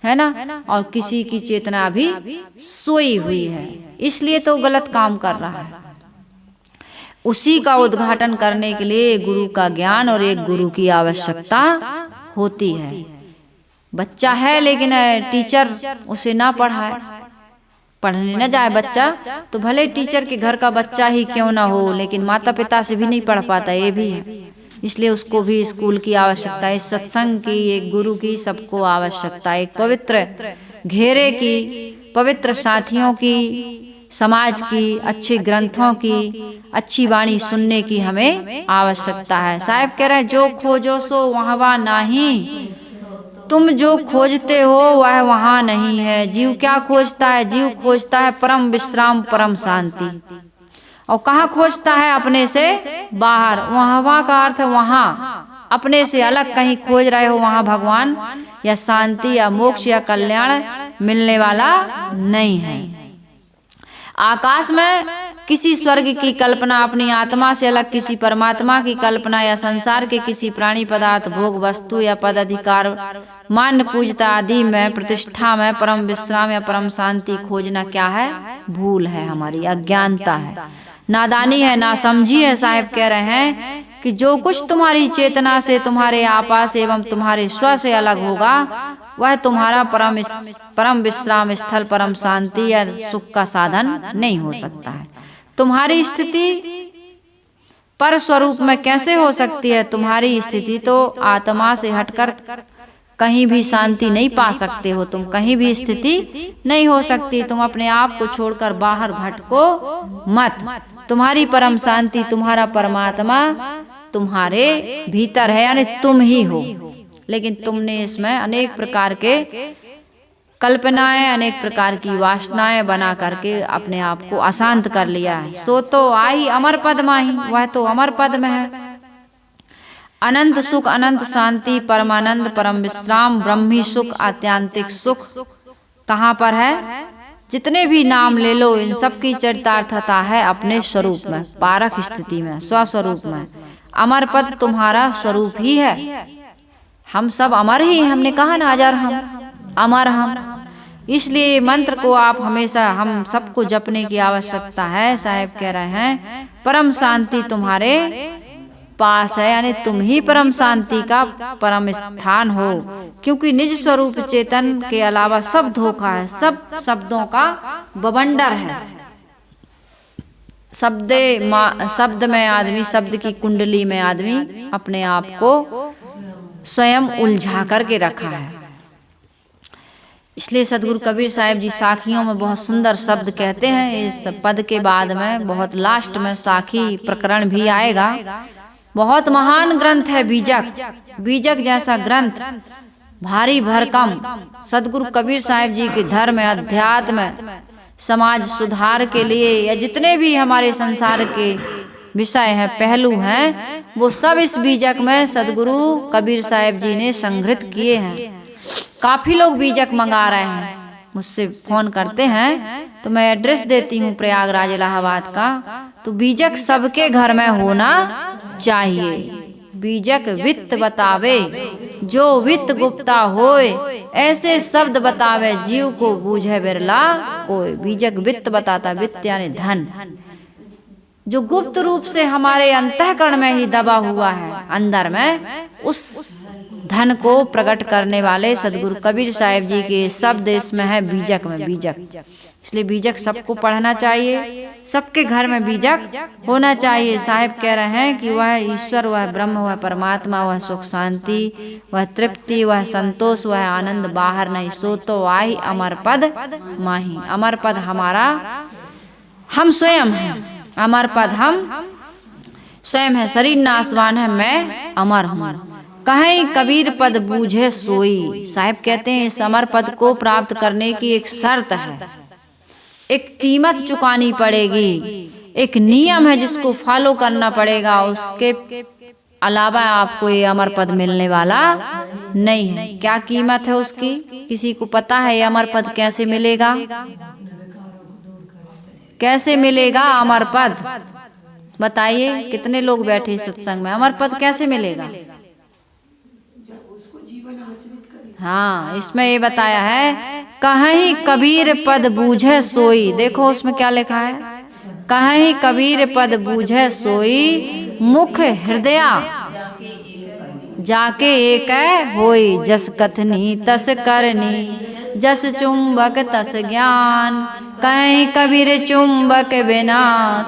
है ना, और किसी की चेतना भी सोई हुई है, इसलिए तो गलत काम कर रहा है। उसी का उद्घाटन करने के लिए गुरु का ज्ञान और एक गुरु की आवश्यकता होती है। बच्चा है लेकिन टीचर उसे ना पढ़ाए, पढ़ने न जाए बच्चा, तो भले टीचर के घर का बच्चा ही क्यों ना हो, लेकिन माता पिता से भी नहीं पढ़ पाता, ये भी है। इसलिए उसको भी स्कूल की आवश्यकता है, सत्संग की, एक गुरु की, सबको आवश्यकता है। एक पवित्र घेरे की, पवित्र साथियों की, समाज की, अच्छे ग्रंथों की, अच्छी वाणी सुनने की हमें आवश्यकता है। साहिब कह रहे हैं, जो खोजो सो वहाँ नहीं, तुम जो खोजते हो वह वहाँ नहीं है। जीव क्या खोजता है? जीव खोजता है परम विश्राम, परम शांति। और कहाँ खोजता है? अपने से बाहर। वहाँ का अर्थ है वहाँ, अपने से अलग कहीं खोज रहे हो, वहाँ भगवान या शांति या मोक्ष या कल्याण मिलने वाला नहीं है। आकाश में किसी स्वर्ग की कल्पना, अपनी आत्मा से अलग किसी परमात्मा की कल्पना, या संसार के किसी प्राणी, पदार्थ, भोग, वस्तु या पद, अधिकार, मान, पूजता आदि में, प्रतिष्ठा में परम विश्राम या परम शांति खोजना क्या है? भूल है, हमारी अज्ञानता है, नादानी है, नासमझी है। साहिब कह रहे हैं कि जो कुछ तुम्हारी चेतना से, तुम्हारे आपा से एवं तुम्हारे स्व से अलग होगा, वह तुम्हारा परम विश्राम स्थल, परम शांति या सुख का साधन नहीं हो सकता है। तुम्हारी स्थिति पर स्वरूप में कैसे हो सकती है? तुम्हारी स्थिति तो आत्मा से हटकर कहीं भी शांति नहीं पा सकते हो। तुम कहीं भी स्थिति नहीं हो सकती। तुम अपने आप को छोड़कर बाहर भटको मत। तुम्हारी परम शांति, तुम्हारा परमात्मा तुम्हारे भीतर है, यानी तुम ही हो। लेकिन तुमने इसमें अनेक प्रकार के कल्पनाएं, अनेक प्रकार की वासनाएं बना करके अपने आप को अशांत कर लिया है। सो तो आई अमर पद माही, वह तो अमर पद में है। अनंत सुख, अनंत शांति, परमानंद, परम विश्राम, ब्रह्मी सुख, आत्यांतिक सुख कहाँ पर है? जितने भी नाम ले लो, इन सब की चरितार्थता है अपने स्वरूप में, पारख स्थिति में, स्वस्वरूप में। अमर पद तुम्हारा स्वरूप ही है। हम सब अमर ही, हमने कहा ना, अजर हम, अमर हम। इसलिए मंत्र को आप हमेशा, हम सबको जपने की आवश्यकता है। साहिब कह रहे हैं, परम शांति तुम्हारे पास है, यानी तुम ही परम शांति का परम स्थान हो। क्योंकि निज स्वरूप चेतन के अलावा सब धोखा है, सब शब्दों का बवंडर है। शब्द में आदमी, शब्द की कुंडली में आदमी अपने आप को स्वयं उलझा करके रखा है। इसलिए सदगुरु कबीर साहब जी साखियों में बहुत सुंदर शब्द कहते हैं। इस पद के बाद में बहुत लास्ट में साखी प्रकरण भी आएगा। बहुत महान ग्रंथ है बीजक। बीजक जैसा ग्रंथ भारी भरकम सदगुरु कबीर साहब जी के धर्म अध्यात्म समाज सुधार के लिए या जितने भी हमारे संसार के विषय हैं, पहलू हैं, वो सब इस बीजक में सदगुरु कबीर साहब जी ने संग्रहित किए हैं। काफी लोग बीजक मंगा रहे हैं, मुझसे फोन करते हैं तो मैं एड्रेस देती हूँ प्रयागराज इलाहाबाद का। तो बीजक सबके घर में होना चाहिए। बीजक वित्त बतावे जो वित्त गुप्ता होए, ऐसे शब्द बतावे जीव को बूझे बिरला कोई। बीजक वित्त बताता, वित्त यानी धन, जो गुप्त रूप से हमारे अंतःकरण में ही दबा हुआ है अंदर में, उस धन को प्रकट करने वाले सदगुरु कबीर साहब जी के शब्द इसमें है बीजक में। बीजक, इसलिए बीजक सबको पढ़ना चाहिए, सबके घर में बीजक होना चाहिए। साहब कह रहे हैं कि वह ईश्वर, वह ब्रह्म, वह परमात्मा, वह सुख शांति, वह तृप्ति, वह संतोष, वह आनंद बाहर नहीं, सो तो आई अमर पद माही। अमर पद हमारा, हम स्वयं हैं। अमर पद हम स्वयं है। शरीर नाशवान है, मैं अमर हूँ। कहीं कबीर पद बूझे सोई। साहब कहते हैं इस अमर पद को प्राप्त करने की एक शर्त है, एक कीमत चुकानी पड़ेगी, एक नियम है जिसको फॉलो करना पड़ेगा। उसके अलावा आपको ये अमर पद मिलने वाला नहीं है। क्या कीमत है उसकी? किसी को पता है ये अमर पद कैसे मिलेगा? कैसे मिलेगा अमर पद? बताइए, कितने लोग बैठे सत्संग में? अमर पद कैसे मिलेगा? हाँ, इसमें ये बताया है, कहीं कबीर पद बूझे सोई। देखो उसमें क्या लिखा है, कहीं कबीर पद बूझे सोई, मुख हृदय जाके एक होई। जस कथनी तस करनी, जस चुंबक तस ज्ञान, कहीं कबीर चुंबक बिना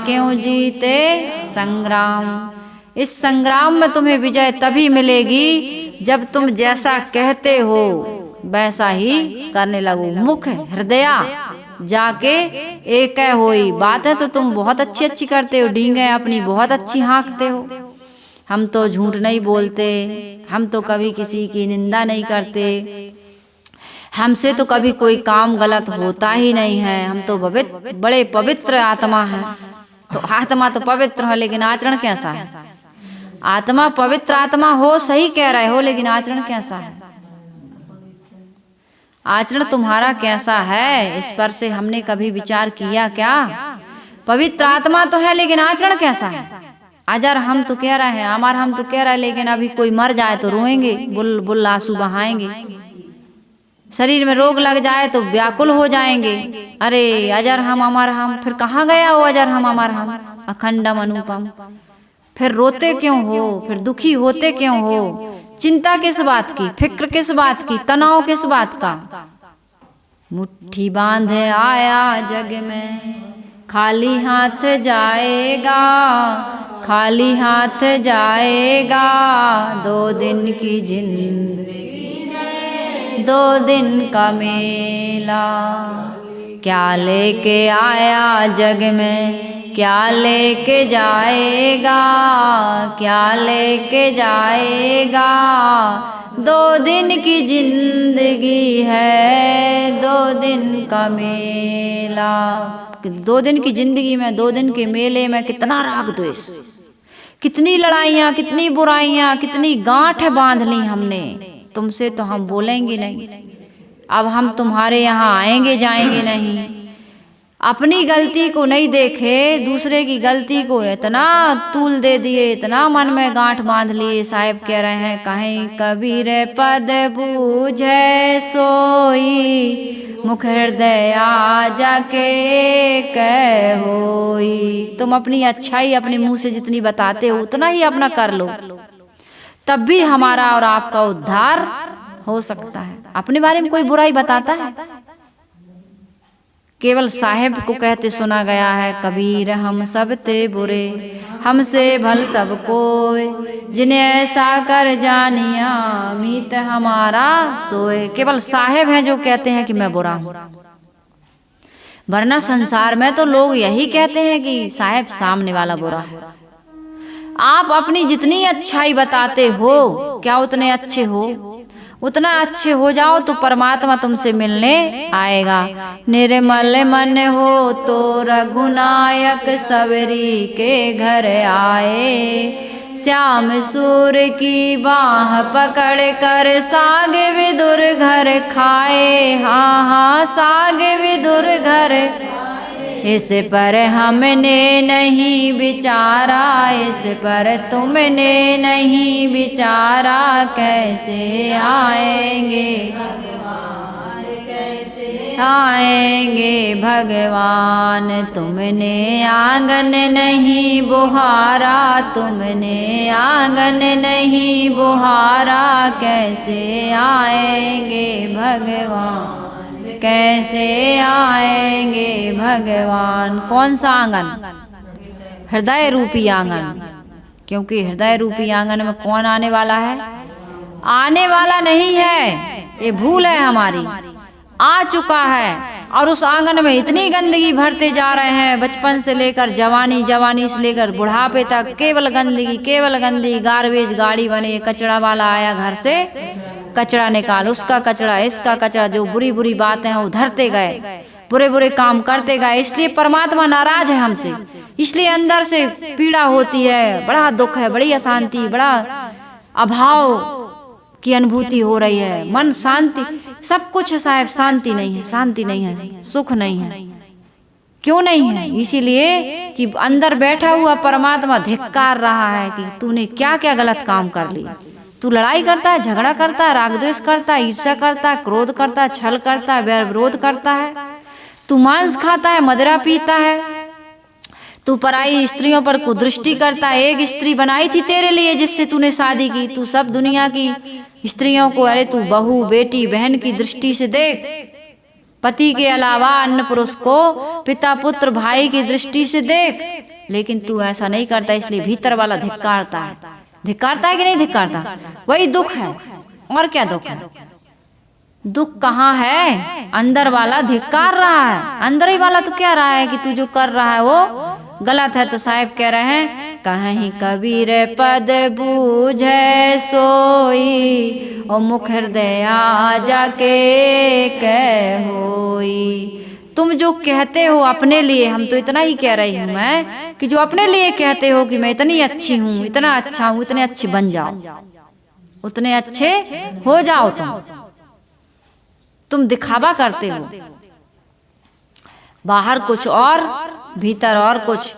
क्यों जीते संग्राम। इस संग्राम में तुम्हें विजय तभी मिलेगी जब तुम जैसा कहते हो वैसा ही करने लगो। मुख हृदय जाके एक होई। बात है तो तुम बहुत अच्छी करते हो, डींगे अपनी बहुत अच्छी हाँकते हो। हम तो झूठ नहीं बोलते, हम तो कभी किसी की निंदा नहीं करते, हमसे तो कभी कोई काम गलत होता ही नहीं है। हम तो बड़े पवित्र आत्मा है। तो आत्मा तो पवित्र है, लेकिन आचरण कैसा है? आत्मा पवित्र आत्मा हो, सही कह रहे हो, लेकिन आचरण कैसा है? आचरण तुम्हारा कैसा है, इस पर से हमने कभी विचार किया क्या? पवित्र आत्मा तो है, लेकिन आचरण कैसा है? अजर हम तो कह रहे हैं, अमर हम तो कह रहे हैं, लेकिन अभी कोई मर जाए तो रोएंगे, बुल बुल आंसू बहाएंगे। शरीर में रोग लग जाए तो व्याकुल हो जाएंगे। अरे अजर हम अमर हम, फिर कहाँ गया वो अजर हम अमर हम, अखंडम अनुपम? फिर रोते क्यों हो? फिर दुखी होते क्यों हो? चिंता किस बात की? फिक्र किस बात की? तनाव किस बात का? मुट्ठी बांधे आया जग में, खाली हाथ जाएगा, खाली हाथ जाएगा। 2 दिन की जिंदगी है, 2 दिन का मेला। क्या लेके आया जग में, क्या लेके जाएगा, क्या लेके जाएगा। 2 दिन की जिंदगी है, 2 दिन का मेला। 2 दिन की जिंदगी में, 2 दिन के मेले में कितना राग द्वेष, कितनी लड़ाइयाँ, कितनी बुराइयाँ, कितनी गांठ बांध ली हमने। तुमसे तो हम बोलेंगे नहीं, अब हम तुम्हारे यहाँ आएंगे जाएंगे नहीं। अपनी गलती को नहीं देखे, दूसरे की गलती को इतना तूल दे दिए, इतना मन में गांठ बांध लिए। साहिब कह रहे हैं, कहीं कबीर पद बूझे सोई, मुख हृदय जाके कह होई। तुम अपनी अच्छाई अपने मुंह से जितनी बताते हो उतना ही अपना कर लो, तब भी हमारा और आपका उद्धार हो सकता है। अपने बारे में कोई बुराई बताता है? केवल साहेब को कहते सुना गया है, कबीर हम सब ते बुरे, हमसे भल सब कोय, जिन्हें ऐसा कर जानिया, मीत हमारा सोए। केवल साहेब हैं जो कहते हैं कि मैं बुरा हूँ, वरना संसार में तो लोग यही कहते हैं कि साहेब सामने वाला बुरा है। आप अपनी जितनी अच्छाई बताते हो, क्या उतने अच्छे हो? उतना अच्छे हो जाओ तो परमात्मा तुमसे मिलने आएगा। निर्मल मन हो तो रघुनायक सबरी के घर आए, श्याम सूर की बाह पकड़ कर साग विदुर घर खाए। हाँ हाँ साग विदुर घर, इस पर हमने नहीं विचारा, इस पर तुमने नहीं विचारा, कैसे आएंगे आएंगे भगवान। तुमने आंगन नहीं बुहारा, तुमने आंगन नहीं बुहारा, कैसे आएंगे भगवान, कैसे आएंगे भगवान। कौन सा आंगन? हृदय रूपी आंगन, क्योंकि हृदय रूपी आंगन में कौन आने वाला है? आने वाला नहीं है, ये भूल है हमारी, आ चुका है। और उस आंगन में इतनी गंदगी भरते जा रहे हैं, बचपन से लेकर जवानी, जवानी से लेकर बुढ़ापे तक केवल गंदगी, केवल गंदगी। गार्बेज गाड़ी बने, कचरा वाला आया घर से कचरा निकाल, उसका कचरा इसका कचरा, जो बुरी बुरी बातें हैं उधरते गए, बुरे बुरे काम करते गए। इसलिए परमात्मा नाराज है हमसे, इसलिए अंदर से पीड़ा होती है, बड़ा दुख है, बड़ी अशांति, बड़ा अभाव की अनुभूति हो रही है। मन शांति, सब कुछ है साहब, शांति नहीं है, शांति नहीं है, सुख नहीं है। क्यों नहीं है? इसीलिए कि अंदर बैठा हुआ परमात्मा धिक्कार रहा है कि तूने क्या क्या गलत काम कर लिया। तू लड़ाई करता है, झगड़ा करता है, राग द्वेष करता है, ईर्ष्या करता है, क्रोध करता है, छल करता है, वैर विरोध करता है, तू मांस खाता है, मदिरा पीता है, तू पराई स्त्रियों पर कुदृष्टि करता है। एक स्त्री बनाई थी तेरे लिए जिससे तूने शादी की, तू सब दुनिया की स्त्रियों को, अरे तू बहू बेटी बहन की दृष्टि से देख, पति के अलावा अन्य पुरुष को पिता पुत्र भाई की दृष्टि से देख, लेकिन तू ऐसा नहीं करता। इसलिए भीतर वाला धिक्कारता है, धिक्कारता है कि नहीं धिक्कारता? वही दुख है, और क्या दुख है? दुख कहाँ है? अंदर वाला धिक्कार रहा है, अंदर ही वाला तो क्या रहा है कि तू जो कर रहा है वो गलत है। तो साहिब कह रहे हैं, कहीं कबीर पद बूझे सोई, और मुख हृदय जाके कहोई। तुम जो कहते हो अपने लिए, हम तो इतना ही कह रही हूँ मैं, कि जो अपने लिए कहते हो कि मैं इतनी अच्छी हूँ, इतना अच्छा हूँ, इतने अच्छे बन जाओ, उतने अच्छे हो जाओ। तुम दिखावा करते हो, बाहर कुछ और भीतर और कुछ।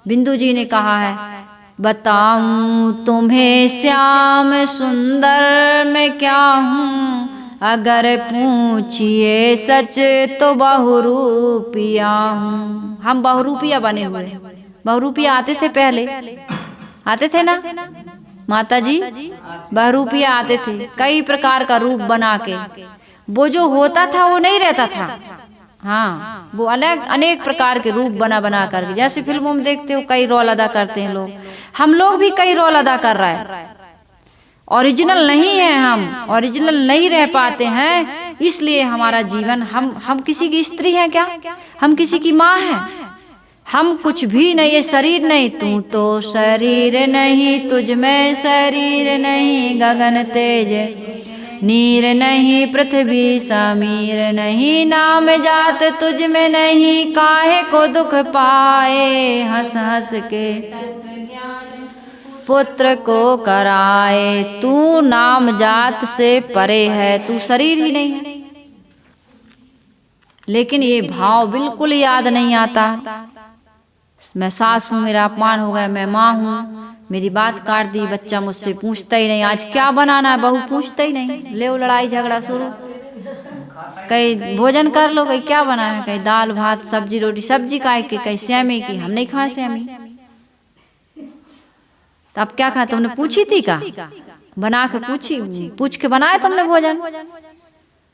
बिंदु जी ने कहा है, बताऊं तुम्हें श्याम सुंदर मैं क्या हूँ, अगर पूछिए सच तो बहुरूपिया हूँ। हम बहुरूपिया बने हुए। बहुरूपिया आते थे पहले, आते थे ना माता जी? बहुरूपिया आते थे, कई प्रकार का रूप बना के। वो जो होता था वो नहीं रहता था, हाँ, वो अलग अनेक प्रकार के रूप बना बना करके, जैसे फिल्मों में देखते हो कई रोल अदा करते हैं लोग, हम लोग भी कई रोल अदा कर रहे हैं। ओरिजिनल नहीं है, हम ओरिजिनल नहीं रह पाते हैं। इसलिए हमारा जीवन, हम किसी की स्त्री हैं क्या? हम किसी की माँ हैं? हम कुछ भी नहीं, ये शरीर नहीं। तू तो शरीर नहीं, तुझ में शरीर नहीं, गगन तेज नीर नहीं, पृथ्वी समीर नहीं, नाम जात तुझ में नहीं, काहे को दुख पाए, हंस हंस के पुत्र को कराए। तू नाम जात से परे है, तू शरीर ही नहीं है। लेकिन ये भाव बिल्कुल याद नहीं आता। मैं सास हूँ, मेरा अपमान हो गया, मैं माँ हूँ, मेरी बात काट दी, बच्चा मुझसे पूछता ही नहीं, आज क्या बनाना है, बहू पूछता ही नहीं, ले लड़ाई झगड़ा शुरू। कहीं भोजन कर लो, कहीं क्या बना है, कहीं दाल भात सब्जी रोटी, सब्जी काय के, कहीं श्यामी की, हम नहीं खाए श्यामी। तो अब क्या खा? तुमने पूछी थी का? बना के पूछ के बनाए तुमने भोजन।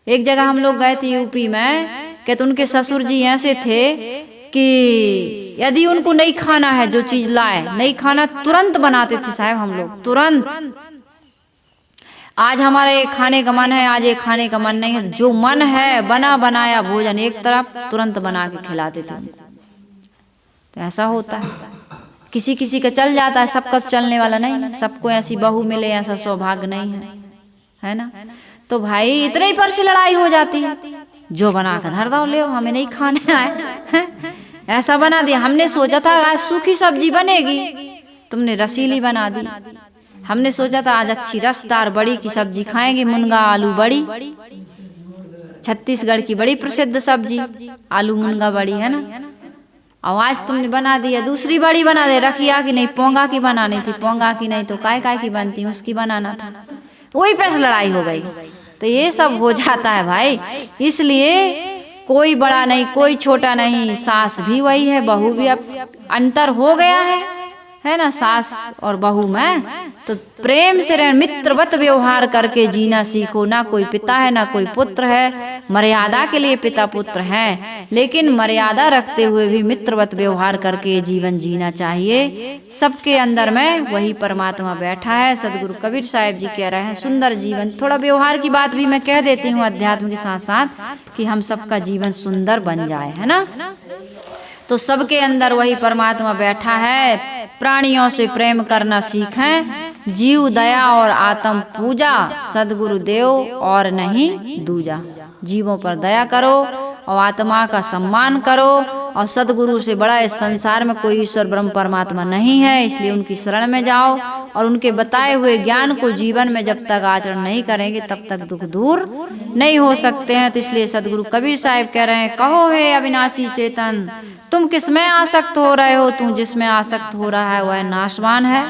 एक जगह हम लोग गए थे यूपी में, कहते उनके ससुर जी ऐसे थे कि यदि उनको नहीं खाना है, जो चीज लाए नहीं खाना, तुरंत बनाते थे साहब हम लोग, तुरंत। आज हमारा ये खाने का मन है, आज ये खाने का मन नहीं है, जो मन है बना बनाया भोजन एक तरफ तुरंत बना के खिलाते थे। तो ऐसा होता है, किसी किसी का चल जाता है, सबका चलने वाला नहीं है, सबको ऐसी बहू मिले ऐसा सौभाग्य नहीं है ना। तो भाई इतने ही पर से लड़ाई हो जाती है, जो बना कर धर दो, ले हमें नहीं खाने आए, ऐसा बना दिया। हमने सोचा था आज सूखी सब्जी बनेगी, तुमने रसीली बना दी। हमने सोचा था आज अच्छी रसदार बड़ी की सब्जी खाएंगे, मुनगा आलू बड़ी, छत्तीसगढ़ की बड़ी प्रसिद्ध सब्जी आलू मुनगा बड़ी है ना। और आज तुमने बना दिया दूसरी बड़ी बना दे, रखिया की नहीं पोंगा की बनानी थी, पोंगा की नहीं तो काय की बनती उसकी बनाना था, वही पैसे लड़ाई हो गई। तो ये सब हो जाता है भाई, इसलिए कोई बड़ा नहीं कोई छोटा नहीं, सास भी वही है, बहू भी, अब अंतर हो गया है ना सास और बहू में। तो प्रेम से रह, मित्रवत व्यवहार करके जीना सीखो। ना कोई पिता है ना कोई पुत्र है, मर्यादा के लिए पिता पुत्र हैं, लेकिन मर्यादा रखते हुए भी मित्रवत व्यवहार करके जीवन जीना चाहिए। सबके अंदर में वही परमात्मा बैठा है। सदगुरु कबीर साहब जी कह रहे हैं सुंदर जीवन। थोड़ा व्यवहार की बात भी मैं कह देती हूँ अध्यात्म के साथ साथ, कि हम सबका जीवन सुंदर बन जाए, है ना। तो सबके अंदर वही परमात्मा बैठा है। प्राणियों से प्रेम करना सीखें, जीव दया और आत्म पूजा, सदगुरु देव और नहीं दूजा। जीवों पर दया करो और आत्मा का सम्मान करो, और सदगुरु से बड़ा इस संसार में कोई ईश्वर ब्रह्म परमात्मा नहीं है, इसलिए उनकी शरण में जाओ और उनके बताए हुए ज्ञान को जीवन में जब तक आचरण नहीं करेंगे तब तक दुख दूर नहीं हो सकते हैं। तो इसलिए सदगुरु कबीर साहब कह रहे हैं, कहो हे अविनाशी चेतन, तुम किसमें आसक्त हो रहे हो? तू जिसमें आसक्त हो रहा है वह नाशवान है,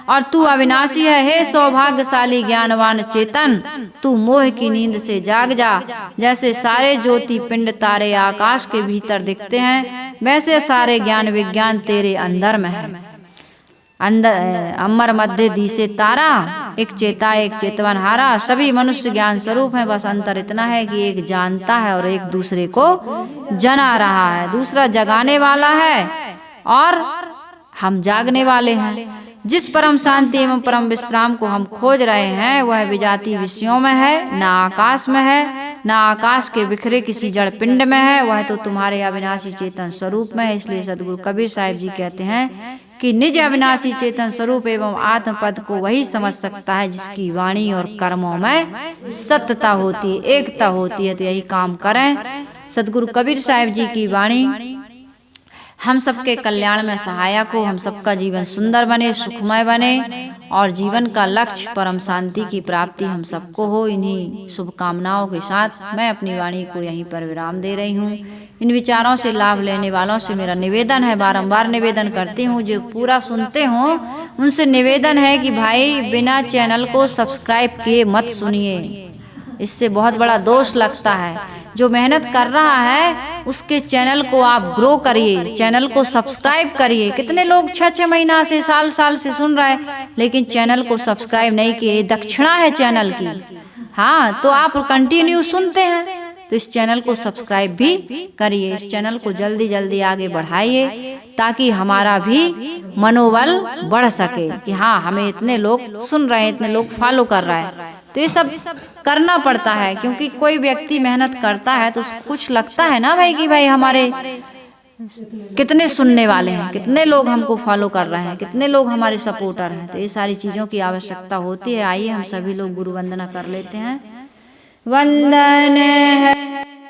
और तू अविनाशी है। हे सौभाग्यशाली ज्ञानवान चेतन, तू मोह की नींद से जाग जा। जैसे सारे ज्योति पिंड तारे आकाश के भीतर दिखते हैं, वैसे सारे ज्ञान विज्ञान तेरे अंदर में है। अंदर अमर मध्य दिसे तारा, एक चेता एक चेतवन हारा। सभी मनुष्य ज्ञान स्वरूप हैं, बस अंतर इतना है कि एक जानता है और एक दूसरे को जना रहा है। दूसरा जगाने वाला है और हम जागने वाले हैं। जिस परम शांति एवं परम विश्राम को हम खोज रहे हैं वह विजातीय विषयों में है, ना आकाश में है, ना आकाश के बिखरे किसी जड़ पिंड में है, वह तो तुम्हारे अविनाशी चेतन स्वरूप में है। इसलिए सदगुरु कबीर साहिब जी कहते हैं कि निज अविनाशी चेतन स्वरूप एवं आत्म पद को वही समझ सकता है जिसकी वाणी और कर्मों में सत्यता होती है, एकता होती है। तो यही काम करें। सदगुरु कबीर साहिब जी की वाणी हम सबके कल्याण में सहायक हो, हम सबका जीवन सुंदर बने, सुखमय बने, और जीवन का लक्ष्य परम शांति की प्राप्ति हम सबको हो। इन्हीं शुभकामनाओं के साथ मैं अपनी वाणी को यहीं पर विराम दे रही हूँ। इन विचारों से लाभ लेने वालों से मेरा निवेदन है, बारंबार निवेदन करती हूँ, जो पूरा सुनते हो उनसे निवेदन है कि भाई बिना चैनल को सब्सक्राइब किए मत सुनिए, इससे बहुत बड़ा दोष लगता है। जो मेहनत कर रहा है उसके चैनल को आप ग्रो करिए, चैनल को सब्सक्राइब करिए। कितने लोग 6-6 महीना से साल से सुन रहे हैं लेकिन चैनल को सब्सक्राइब नहीं किए। दक्षिणा है चैनल की। हाँ, तो आप कंटिन्यू सुनते हैं तो इस चैनल को सब्सक्राइब भी करिए। इस चैनल को जल्दी जल्दी आगे बढ़ाइए ताकि हमारा भी मनोबल बढ़ सके कि हाँ हमें इतने लोग सुन रहे हैं, इतने लोग फॉलो कर रहे हैं। तो ये सब करना पड़ता है, क्योंकि कोई व्यक्ति मेहनत करता है तो कुछ लगता है ना भाई कि भाई हमारे कितने सुनने वाले हैं, कितने लोग हमको फॉलो कर रहे हैं, कितने लोग हमारे सपोर्टर हैं। तो ये सारी चीज़ों की आवश्यकता होती है। आइए हम सभी लोग गुरु वंदना कर लेते हैं। वंदन है